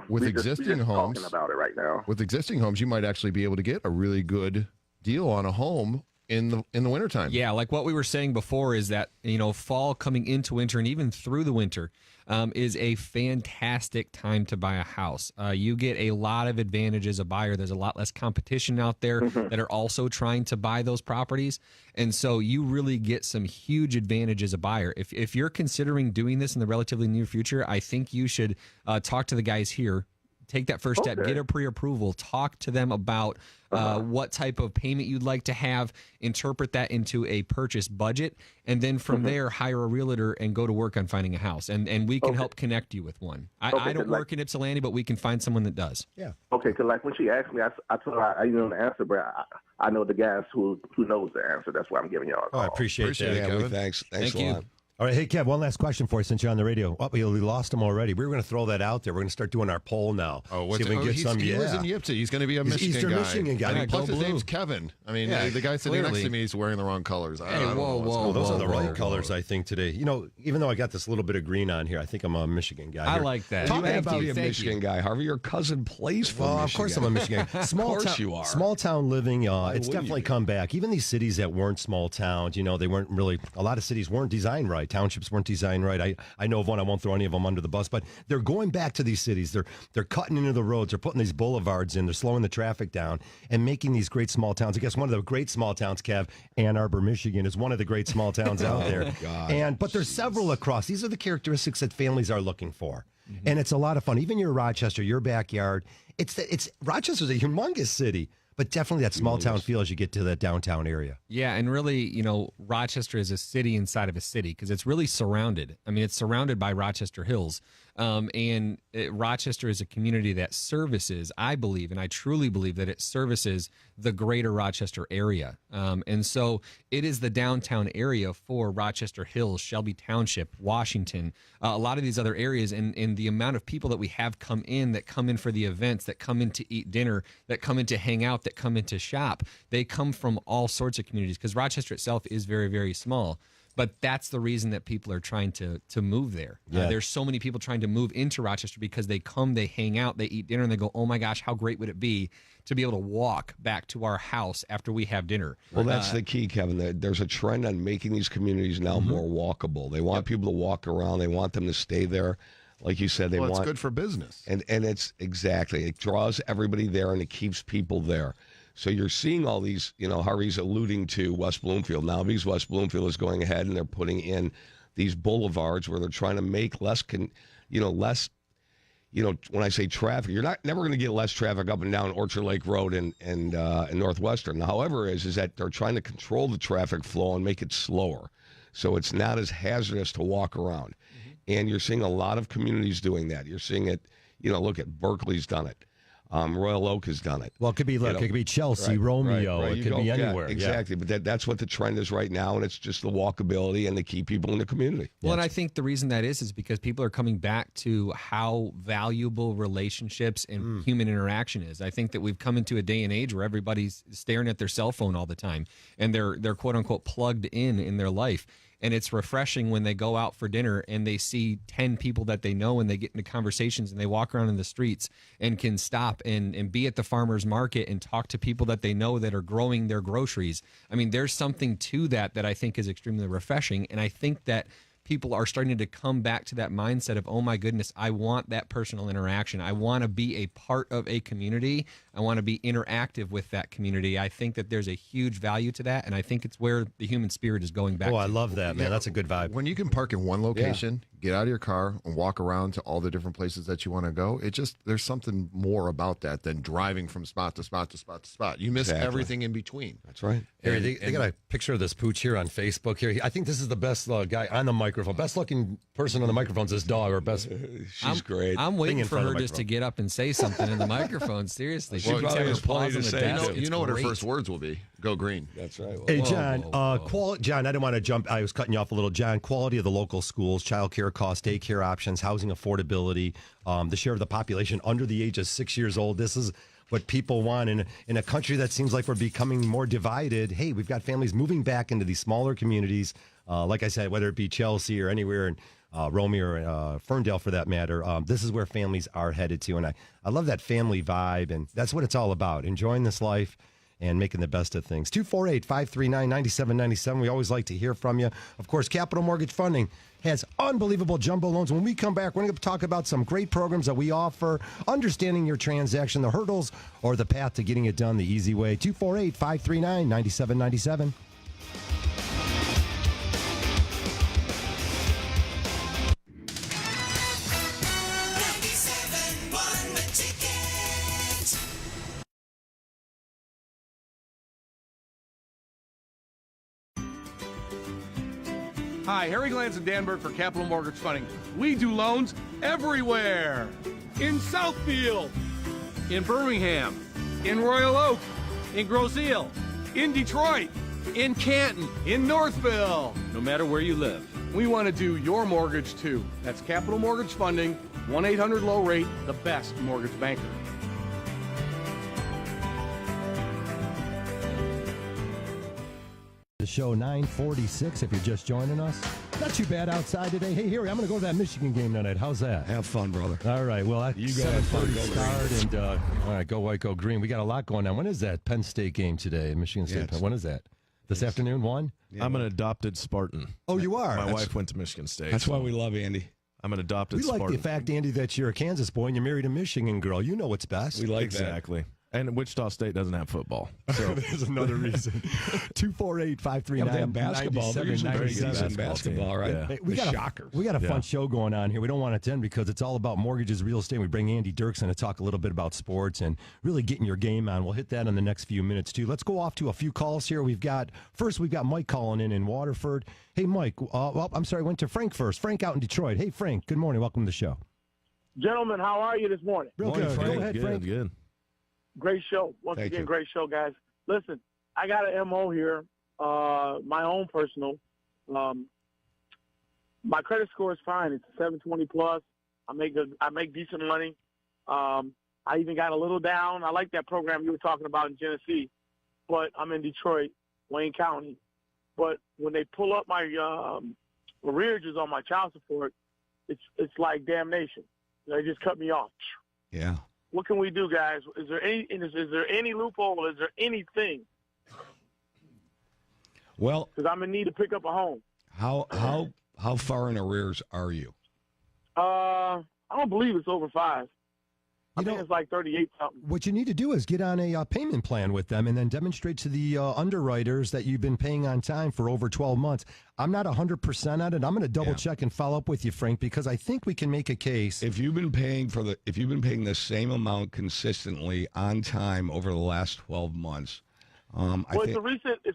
Speaker 14: with
Speaker 6: existing homes.
Speaker 14: Talking about it right now.
Speaker 6: With existing homes, you might actually be able to get a really good deal on a home in the wintertime.
Speaker 5: Yeah, like what we were saying before is that, fall coming into winter and even through the winter is a fantastic time to buy a house. You get a lot of advantage as a buyer. There's a lot less competition out there that are also trying to buy those properties. And so you really get some huge advantage as a buyer. If you're considering doing this in the relatively near future, I think you should talk to the guys here. Take that first step, get a pre-approval, talk to them about what type of payment you'd like to have, interpret that into a purchase budget, and then from there hire a realtor and go to work on finding a house. And we can help connect you with one. I don't work in Ypsilanti, but we can find someone that does.
Speaker 3: Yeah.
Speaker 14: Okay, because like when she asked me, I told her I didn't know the answer, but I know the guys who knows the answer. That's why I'm giving y'all a call.
Speaker 3: I appreciate that.
Speaker 4: Yeah,
Speaker 3: Kevin.
Speaker 4: thanks
Speaker 5: Thank
Speaker 4: a
Speaker 5: you.
Speaker 4: lot.
Speaker 3: All right, hey, Kev, one last question for you since you're on the radio. Oh, we lost him already. We were going to throw that out there. We're going to start doing our poll now.
Speaker 6: He lives in Ypsilanti. He's going to be a Michigan
Speaker 3: Eastern
Speaker 6: guy.
Speaker 3: Michigan guy.
Speaker 6: And plus,
Speaker 3: Go
Speaker 6: his
Speaker 3: blue.
Speaker 6: name's Kevin. I mean, the guy sitting
Speaker 5: Clearly.
Speaker 6: next to me is wearing the wrong colors. I
Speaker 5: Hey,
Speaker 6: don't know
Speaker 5: whoa,
Speaker 6: what's
Speaker 5: whoa,
Speaker 6: going on.
Speaker 3: Those are the
Speaker 5: whoa,
Speaker 3: right
Speaker 5: whoa.
Speaker 3: colors, I think, today. You know, even though I got this little bit of green on here, I think I'm a Michigan guy.
Speaker 5: I
Speaker 3: here.
Speaker 5: like that.
Speaker 3: Talking
Speaker 5: Thank
Speaker 3: about
Speaker 5: you.
Speaker 4: Be a Michigan guy. Harvey, your cousin plays for Michigan.
Speaker 3: Of course I'm a Michigan guy. Small
Speaker 4: Of course
Speaker 3: town,
Speaker 4: you are.
Speaker 3: Small town living, it's
Speaker 4: wouldn't
Speaker 3: definitely
Speaker 4: you be?
Speaker 3: come back. Even these cities that weren't small towns, they weren't really, a lot of cities weren't designed right. Townships weren't designed right. I know of one, I won't throw any of them under the bus, but they're going back to these cities. They're cutting into the roads. They're putting these boulevards in. They're slowing the traffic down and making these great small towns. I guess one of the great small towns, Kev, Ann Arbor, Michigan, is one of the great small towns out there.
Speaker 4: God.
Speaker 3: But there's several across. These are the characteristics that families are looking for. And it's a lot of fun. Even your Rochester, your backyard. It's Rochester's a humongous city, but definitely that small town feel as you get to that downtown area.
Speaker 5: Yeah, and really, Rochester is a city inside of a city because it's really surrounded. I mean, it's surrounded by Rochester Hills. Rochester is a community that services, I believe, and I truly believe that it services the greater Rochester area. And so it is the downtown area for Rochester Hills, Shelby Township, Washington, a lot of these other areas. And the amount of people that we have come in for the events, that come in to eat dinner, that come in to hang out, that come in to shop, they come from all sorts of communities because Rochester itself is very, very small. But that's the reason that people are trying to move there.
Speaker 3: Yeah.
Speaker 5: There's so many people trying to move into Rochester because they come, they hang out, they eat dinner, and they go, oh my gosh, how great would it be to be able to walk back to our house after we have dinner.
Speaker 4: Well, that's the key, Kevin. There's a trend on making these communities now more walkable. They want people to walk around. They want them to stay there. Like you said,
Speaker 6: It's good for business.
Speaker 4: And it's exactly. It draws everybody there and it keeps people there. So you're seeing all these, Harvey's alluding to West Bloomfield now because West Bloomfield is going ahead and they're putting in these boulevards where they're trying to make less, when I say traffic, you're never going to get less traffic up and down Orchard Lake Road and Northwestern. However, is that they're trying to control the traffic flow and make it slower. So it's not as hazardous to walk around. And you're seeing a lot of communities doing that. You're seeing it, look at Berkeley's done it. Royal Oak has done it.
Speaker 3: Well, it could be it could be Chelsea, Romeo.
Speaker 4: Right.
Speaker 3: It could be anywhere.
Speaker 4: Yeah, exactly. But that's what the trend is right now, and it's just the walkability and to keep people in the community.
Speaker 5: Well, and I think the reason that is because people are coming back to how valuable relationships and human interaction is. I think that we've come into a day and age where everybody's staring at their cell phone all the time, and they're quote unquote plugged in their life. And it's refreshing when they go out for dinner and they see 10 people that they know and they get into conversations and they walk around in the streets and can stop and be at the farmer's market and talk to people that they know that are growing their groceries. I mean, there's something to that I think is extremely refreshing. And I think that people are starting to come back to that mindset of, oh my goodness, I want that personal interaction. I want to be a part of a community. I want to be interactive with that community. I think that there's a huge value to that, and I think it's where the human spirit is going back.
Speaker 3: I love that, man. That's a good vibe.
Speaker 6: When you can park in one location, get out of your car and walk around to all the different places that you want to go, there's something more about that than driving from spot to spot to spot to spot. You miss everything in between.
Speaker 4: That's right.
Speaker 3: They got a picture of this pooch here on Facebook here. I think this is the best guy on the microphone. Best looking person on the microphone is this dog, or best.
Speaker 4: She's great.
Speaker 5: I'm waiting for her just to get up and say something in the microphone. Seriously.
Speaker 4: She probably has plenty to say.
Speaker 6: You know what her first words will be. Go green.
Speaker 4: That's right.
Speaker 3: Hey, John, John, I didn't want to jump. I was cutting you off a little. John, quality of the local schools, child care costs, daycare options, housing affordability, the share of the population under the age of 6 years old. This is what people want in a country that seems like we're becoming more divided. Hey, we've got families moving back into these smaller communities. Like I said, whether it be Chelsea or anywhere in Romeo or Ferndale for that matter, this is where families are headed to. And I love that family vibe, and that's what it's all about, enjoying this life and making the best of things. 248-539-9797. We always like to hear from you. Of course, Capital Mortgage Funding has unbelievable jumbo loans. When we come back, we're going to talk about some great programs that we offer, understanding your transaction, the hurdles, or the path to getting it done the easy way. 248-539-9797.
Speaker 13: Ticket.
Speaker 7: Hi, Harry Glantz and Danberg for Capital Mortgage Funding. We do loans everywhere. In Southfield, in Birmingham, in Royal Oak, in Grosse Ile, in Detroit, in Canton, in Northville. No matter where you live, we want to do your mortgage too. That's Capital Mortgage Funding, 1-800-LOW-RATE, the best mortgage banker.
Speaker 3: The show 946 if you're just joining us. Not too bad outside today. Hey, Harry, I'm going to go to that Michigan game tonight. How's that?
Speaker 4: Have fun, brother.
Speaker 3: All right. Well,
Speaker 4: you go have fun. Go
Speaker 3: start and all right, go white, go green. We got a lot going on. When is that Penn State game today? Michigan State. When is that? This afternoon? 1?
Speaker 8: Yeah, I'm an adopted Spartan.
Speaker 3: Oh, you are?
Speaker 8: My wife went to Michigan State.
Speaker 4: That's why we love Andy.
Speaker 8: I'm an adopted
Speaker 3: we
Speaker 8: Spartan.
Speaker 3: We like the fact, Andy, that you're a Kansas boy and you're married a Michigan girl. You know what's best.
Speaker 4: We like
Speaker 8: exactly. And Wichita State doesn't have football. So
Speaker 3: there's another reason. 248-539-9797.
Speaker 4: Basketball. They're usually very decent basketball, right?
Speaker 3: Yeah. Hey, we got a fun show going on here. We don't want it to end because it's all about mortgages, real estate. We bring Andy Dirksen to talk a little bit about sports and really getting your game on. We'll hit that in the next few minutes, too. Let's go off to a few calls here. We've got Mike calling in Waterford. Hey, Mike. Went to Frank first. Frank out in Detroit. Hey, Frank. Good morning. Welcome to the show.
Speaker 15: Gentlemen, how are you this morning?
Speaker 3: Real good. Go ahead, Frank.
Speaker 8: Good.
Speaker 15: Great show. Once again, great show, guys. Listen, I got an MO here, my own personal. My credit score is fine. It's 720 plus. I make decent money. I even got a little down. I like that program you were talking about in Genesee, but I'm in Detroit, Wayne County. But when they pull up my arrearages on my child support, it's like damnation. They just cut me off.
Speaker 4: Yeah.
Speaker 15: What can we do, guys? Is there any loophole? Is there anything?
Speaker 4: Well,
Speaker 15: because I'm in need to pick up a home.
Speaker 4: How far in arrears are you?
Speaker 15: I don't believe it's over 5. I think it's like 38 something.
Speaker 3: What you need to do is get on a payment plan with them and then demonstrate to the underwriters that you've been paying on time for over 12 months. I'm not 100% on it. I'm going to double check and follow up with you, Frank, because I think we can make a case.
Speaker 4: If you've been paying the same amount consistently on time over the last 12 months,
Speaker 15: it's a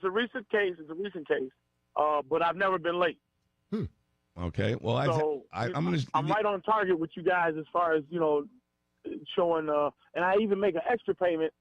Speaker 15: recent case. But I've never been late.
Speaker 4: Okay. Well,
Speaker 15: I'm right on target with you guys as far as showing, and I even make an extra payment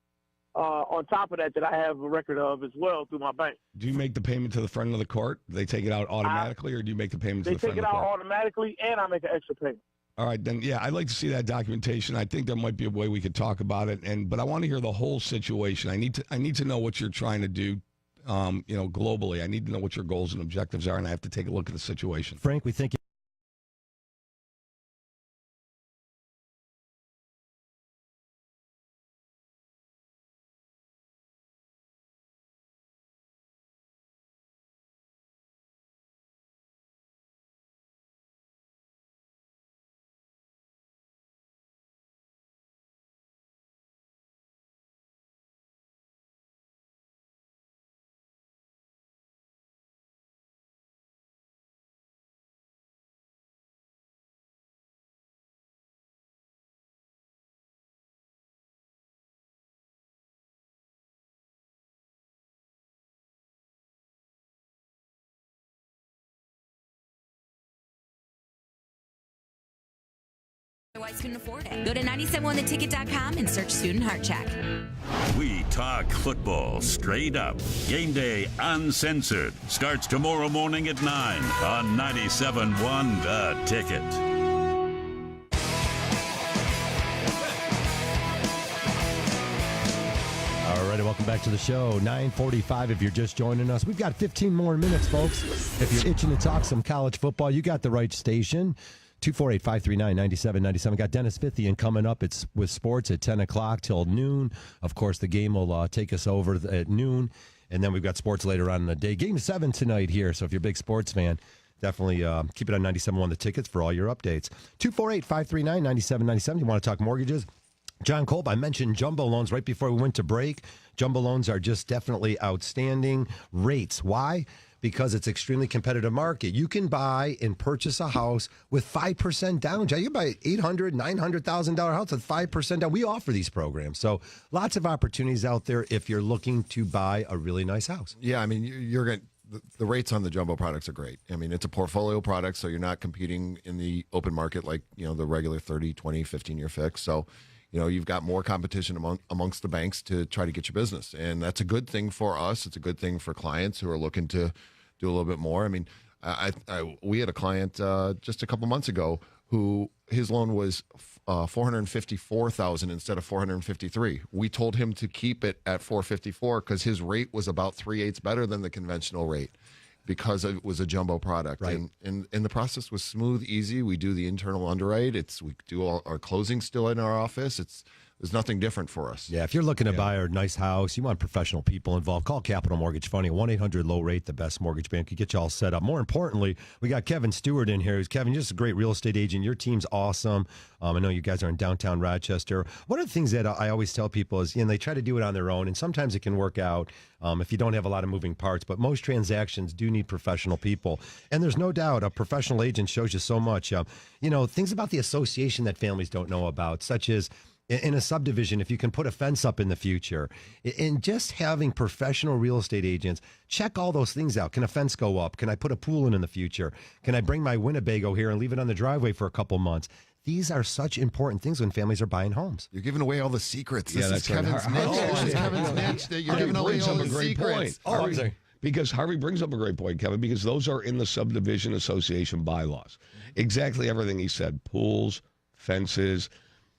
Speaker 15: on top of that I have a record of as well through my bank.
Speaker 4: Do you make the payment to the front of the court? Do they take it out automatically, or do you make the payment to the front of the court?
Speaker 15: They take it out automatically, and I make an extra payment.
Speaker 4: All right, then, yeah, I'd like to see that documentation. I think there might be a way we could talk about it, but I want to hear the whole situation. I need to know what you're trying to do, globally. I need to know what your goals and objectives are, and I have to take a look at the situation.
Speaker 3: Frank, we think.
Speaker 16: Otherwise couldn't afford it. Go to 971theticket.com and search Student Heart Check.
Speaker 17: We talk football straight up. Game Day Uncensored starts tomorrow morning at 9 on 97.1 The Ticket.
Speaker 3: All right, welcome back to the show. 9:45 if you're just joining us. We've got 15 more minutes, folks. If you're itching to talk some college football, you got the right station. 248-539-9797. Got Dennis Fithian coming up. It's with sports at 10 o'clock till noon. Of course, the game will take us over at noon. And then we've got sports later on in the day. Game 7 tonight here. So if you're a big sports fan, definitely keep it on 97.1 The Tickets for all your updates. 248-539-9797. You want to talk mortgages? John Kolb, I mentioned jumbo loans right before we went to break. Jumbo loans are just definitely outstanding rates. Why? Because it's extremely competitive market. You can buy and purchase a house with 5% down. You can buy $800,000, $900,000 house with 5% down. We offer these programs. So lots of opportunities out there if you're looking to buy a really nice house.
Speaker 6: Yeah, I mean, the rates on the jumbo products are great. I mean, it's a portfolio product, so you're not competing in the open market like, the regular 30, 20, 15-year fix. So, you've got more competition amongst the banks to try to get your business. And that's a good thing for us. It's a good thing for clients who are looking to do a little bit more. I mean, we had a client just a couple months ago who his loan was $454,000 instead of $453,000. We told him to keep it at $454,000 because his rate was about 3/8 better than the conventional rate because it was a jumbo product.
Speaker 3: Right.
Speaker 6: And the process was smooth, easy. We do the internal underwrite. We do all our closing still in our office. There's nothing different for us.
Speaker 3: Yeah, if you're looking to buy a nice house, you want professional people involved, call Capital Mortgage Funding, 1-800-LOW-RATE, the best mortgage bank. You get you all set up. More importantly, we got Kevin Stewart in here. Kevin, just a great real estate agent. Your team's awesome. I know you guys are in downtown Rochester. One of the things that I always tell people is, they try to do it on their own, and sometimes it can work out if you don't have a lot of moving parts. But most transactions do need professional people. And there's no doubt a professional agent shows you so much. Things about the association that families don't know about, such as in a subdivision, if you can put a fence up in the future, and just having professional real estate agents check all those things out. Can a fence go up? Can I put a pool in the future? Can I bring my Winnebago here and leave it on the driveway for a couple months? These are such important things when families are buying homes.
Speaker 6: You're giving away all the secrets.
Speaker 4: Yeah,
Speaker 6: this is Kevin's niche. This is Kevin's niche. You're giving away all the secrets.
Speaker 4: Because Harvey brings up a great point, Kevin, because those are in the subdivision association bylaws. Exactly everything he said. Pools, fences,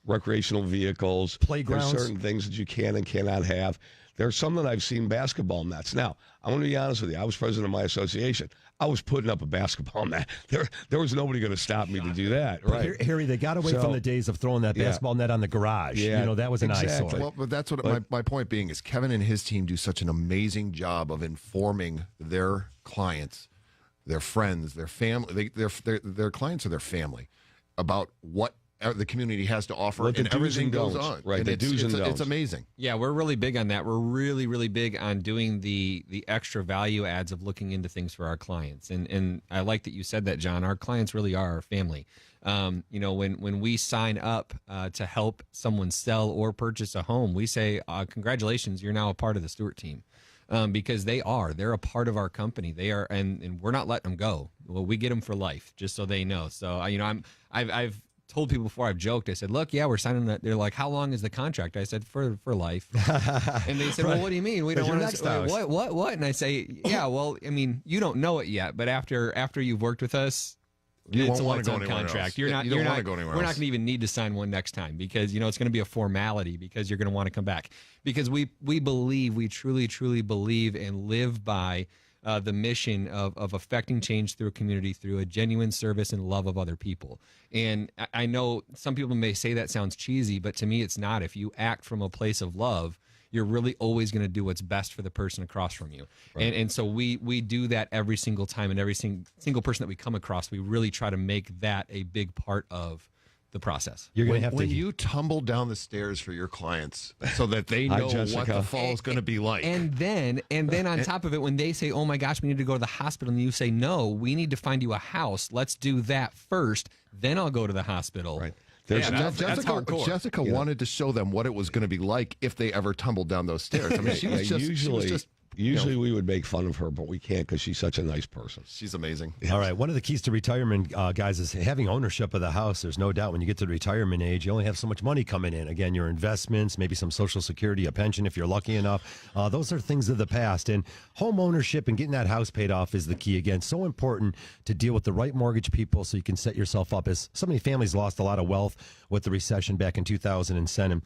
Speaker 4: recreational vehicles,
Speaker 3: playgrounds.
Speaker 4: There's certain things that you can and cannot have. There's some that I've seen basketball nets. Now, I want to be honest with you. I was president of my association. I was putting up a basketball net. There was nobody going to stop me to do that. Right,
Speaker 3: Harry, they got away from the days of throwing that basketball net on the garage.
Speaker 4: Yeah,
Speaker 3: that was an eyesore.
Speaker 6: Well, but that's what my point being is Kevin and his team do such an amazing job of informing their clients, their friends, their family. Their clients are their family about what the community has to offer, and everything goes on.
Speaker 4: Right,
Speaker 6: and
Speaker 4: the do's and don'ts.
Speaker 6: It's amazing.
Speaker 5: Yeah, we're really big on that. We're really, really big on doing the extra value adds of looking into things for our clients. And I like that you said that, John. Our clients really are our family. When we sign up to help someone sell or purchase a home, we say, congratulations, you're now a part of the Stewart team. Because they're a part of our company. They are, and we're not letting them go. Well, we get them for life, just so they know. So, I've told people before, I've joked, I said, look, we're signing that. They're like, how long is the contract? I said, for life. And they said, well, what do you mean? We don't want to. What? And I say, well, you don't know it yet, but after you've worked with us, it's a lifetime contract. You're not going to go anywhere else. We're not going to even need to sign one next time because it's going to be a formality because you're going to want to come back because we truly believe and live by the mission of affecting change through a community through a genuine service and love of other people. And I know some people may say that sounds cheesy, but to me it's not. If you act from a place of love, you're really always going to do what's best for the person across from you. Right. And so we do that every single time, and every single person that we come across, we really try to make that a big part of the process.
Speaker 6: You're going to have when you tumble down the stairs for your clients so that they know what the fall is going to be like.
Speaker 5: And then on top of it, when they say, oh my gosh, we need to go to the hospital, and you say, no, we need to find you a house. Let's do that first. Then I'll go to the hospital.
Speaker 6: Right. Jessica wanted to show them what it was going to be like if they ever tumbled down those stairs. I mean, she was just
Speaker 4: Usually we would make fun of her, but we can't because she's such a nice person.
Speaker 6: She's amazing.
Speaker 3: All right. One of the keys to retirement, guys, is having ownership of the house. There's no doubt when you get to the retirement age, you only have so much money coming in. Again, your investments, maybe some Social Security, a pension if you're lucky enough. Those are things of the past. And home ownership and getting that house paid off is the key. Again, so important to deal with the right mortgage people so you can set yourself up. As so many families lost a lot of wealth with the recession back in 2007.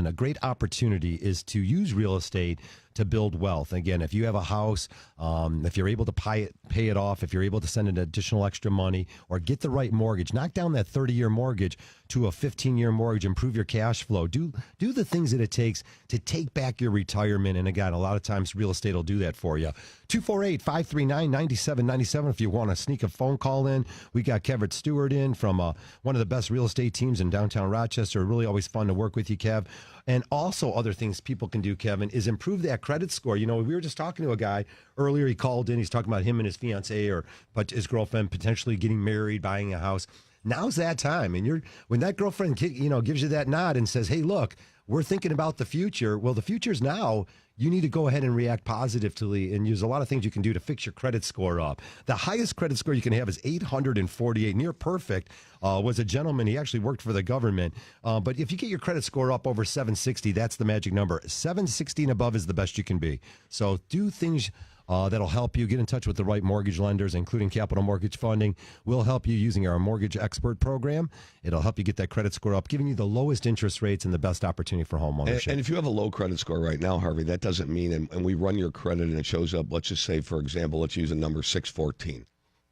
Speaker 3: A great opportunity is to use real estate to build wealth. Again, if you have a house, if you're able to pay it off, if you're able to send an additional extra money or get the right mortgage, knock down that 30-year mortgage to a 15-year mortgage, improve your cash flow, do the things that it takes to take back your retirement. And again, a lot of times real estate will do that for you. 248-539-9797 if you want to sneak a phone call in. We got Kevin Stewart in from one of the best real estate teams in downtown Rochester. Really always fun to work with you, Kev. And also other things people can do, Kevin, is improve that credit score. You know, we were just talking to a guy earlier. He called in. He's talking about him and his fiancée but his girlfriend potentially getting married, buying a house. now's that time. And when that girlfriend, gives you that nod and says, hey, look, we're thinking about the future. Well, the future's now. You need to go ahead and react positively and use a lot of things you can do to fix your credit score up. The highest credit score you can have is 848, near perfect. Was a gentleman. He actually worked for the government. But if you get your credit score up over 760, that's the magic number. 760 and above is the best you can be. So do things that'll help you. Get in touch with the right mortgage lenders, including Capital Mortgage Funding. We'll help you using our Mortgage Expert program. It'll help you get that credit score up, giving you the lowest interest rates and the best opportunity for home ownership.
Speaker 4: And if you have a low credit score right now, Harvey, that doesn't mean, and we run your credit and it shows up, let's just say, for example, let's use a number 614.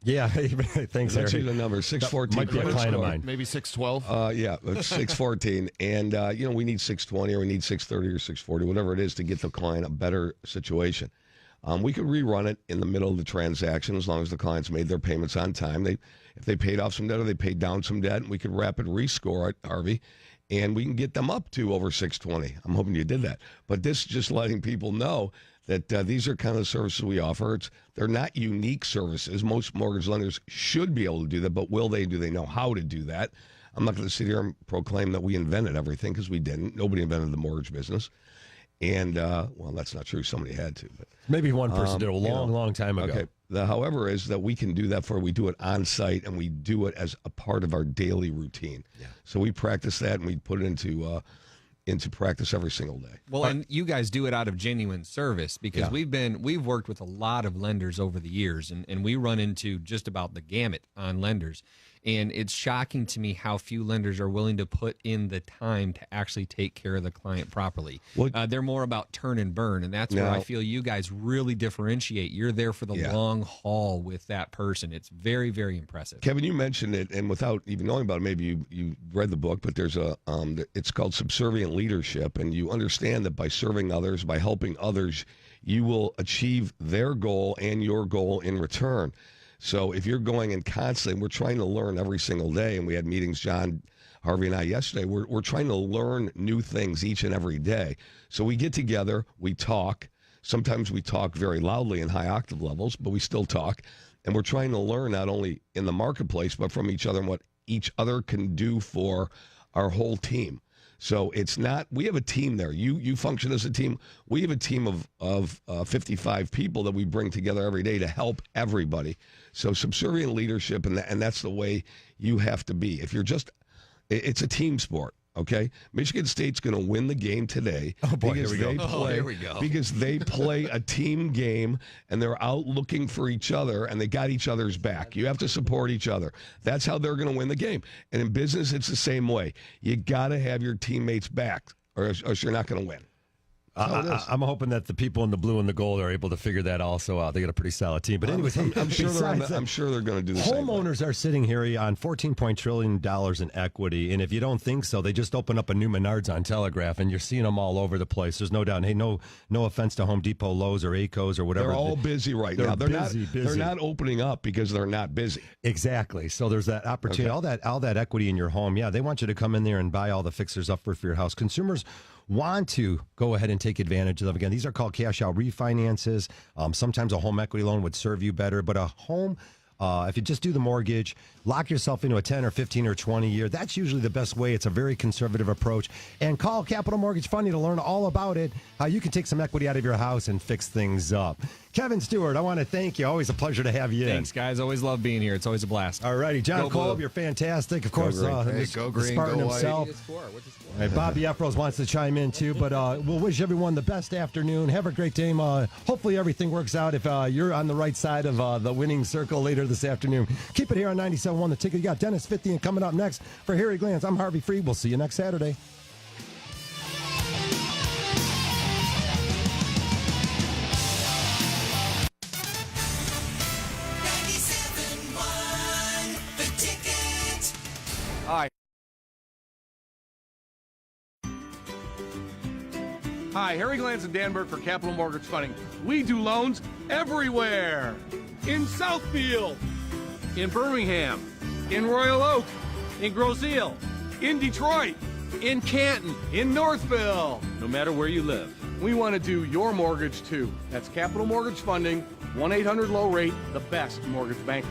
Speaker 3: Yeah, thanks,
Speaker 4: Let's
Speaker 3: Harry.
Speaker 4: use a number 614.
Speaker 3: Might be a client of mine.
Speaker 6: Maybe 612.
Speaker 4: Yeah, 614, and we need 620 or we need 630 or 640, whatever it is, to get the client a better situation. We could rerun it in the middle of the transaction as long as the clients made their payments on time. If they paid off some debt or they paid down some debt, we could rapid rescore it, Harvey, and we can get them up to over 620. I'm hoping you did that. But this is just letting people know that these are kind of services we offer. They're not unique services. Most mortgage lenders should be able to do that, but will they? Do they know how to do that? I'm not going to sit here and proclaim that we invented everything, because we didn't. Nobody invented the mortgage business. And, well, that's not true. Somebody had to. But
Speaker 3: maybe one person did a long time ago.
Speaker 4: Okay. However, is that we can do that we do it on site, and we do it as a part of our daily routine. Yeah. So we practice that, and we put it into practice every single day.
Speaker 5: Well, and you guys do it out of genuine service, because we've worked with a lot of lenders over the years, and we run into just about the gamut on lenders. And it's shocking to me how few lenders are willing to put in the time to actually take care of the client properly. Well, they're more about turn and burn, and that's where I feel you guys really differentiate. You're there for the long haul with that person. It's very, very impressive.
Speaker 4: Kevin, you mentioned it, and without even knowing about it, maybe you read the book, but there's it's called Subservient Leadership, and you understand that by serving others, by helping others, you will achieve their goal and your goal in return. So if you're going and constantly, we're trying to learn every single day, and we had meetings, John, Harvey, and I yesterday. We're trying to learn new things each and every day. So we get together, we talk. Sometimes we talk very loudly in high octave levels, but we still talk. And we're trying to learn not only in the marketplace, but from each other and what each other can do for our whole team. So it's not, we have a team there. You function as a team. We have a team of 55 people that we bring together every day to help everybody. So subservient leadership, and that's the way you have to be. If you're just, it's a team sport. Okay, Michigan State's going to win the game today.
Speaker 3: Oh boy,
Speaker 4: because
Speaker 3: here we
Speaker 4: go.
Speaker 3: Here we go.
Speaker 4: Because they play a team game, and they're out looking for each other, and they got each other's back. You have to support each other. That's how they're going to win the game. And in business, it's the same way. You got to have your teammates back, or else you're not going to win.
Speaker 3: I'm hoping that the people in the blue and the gold are able to figure that also out. They got a pretty solid team. But anyways,
Speaker 4: I'm sure they're going to do the same.
Speaker 3: Homeowners are sitting here on $14 trillion in equity, and if you don't think so, they just opened up a new Menards on Telegraph, and you're seeing them all over the place. There's no doubt. Hey, no offense to Home Depot, Lowe's, or ACOs, or whatever.
Speaker 4: They're all busy right now. They're busy. They're not opening up because they're not busy.
Speaker 3: Exactly. So there's that opportunity. Okay. All that equity in your home. Yeah, they want you to come in there and buy all the fixers up for your house. Consumers want to go ahead and take advantage of them. Again, these are called cash out refinances. Sometimes a home equity loan would serve you better, but a home, if you just do the mortgage, lock yourself into a 10 or 15 or 20 year, that's usually the best way. It's a very conservative approach. And call Capital Mortgage Funding to learn all about it, how you can take some equity out of your house and fix things up. Kevin Stewart, I want to thank you. Always a pleasure to have you in.
Speaker 5: Thanks, guys. Always love being here. It's always a blast.
Speaker 3: All righty. John Kolb, you're fantastic. Of course,
Speaker 6: go green,
Speaker 3: Spartan
Speaker 6: go
Speaker 3: himself.
Speaker 6: White.
Speaker 3: Bobby Efros wants to chime in, too, but we'll wish everyone the best afternoon. Have a great day. Hopefully everything works out if you're on the right side of the winning circle later this afternoon. Keep it here on 97.1 The Ticket. You got Dennis Fithian coming up next. For Harry Glantz, I'm Harvey Freed. We'll see you next Saturday.
Speaker 7: Hi, Harry Glantz and Dan Burke for Capital Mortgage Funding. We do loans everywhere. In Southfield, in Birmingham, in Royal Oak, in Grosse Ile, in Detroit, in Canton, in Northville. No matter where you live, we want to do your mortgage too. That's Capital Mortgage Funding, 1-800-LOW-RATE, the best mortgage banker.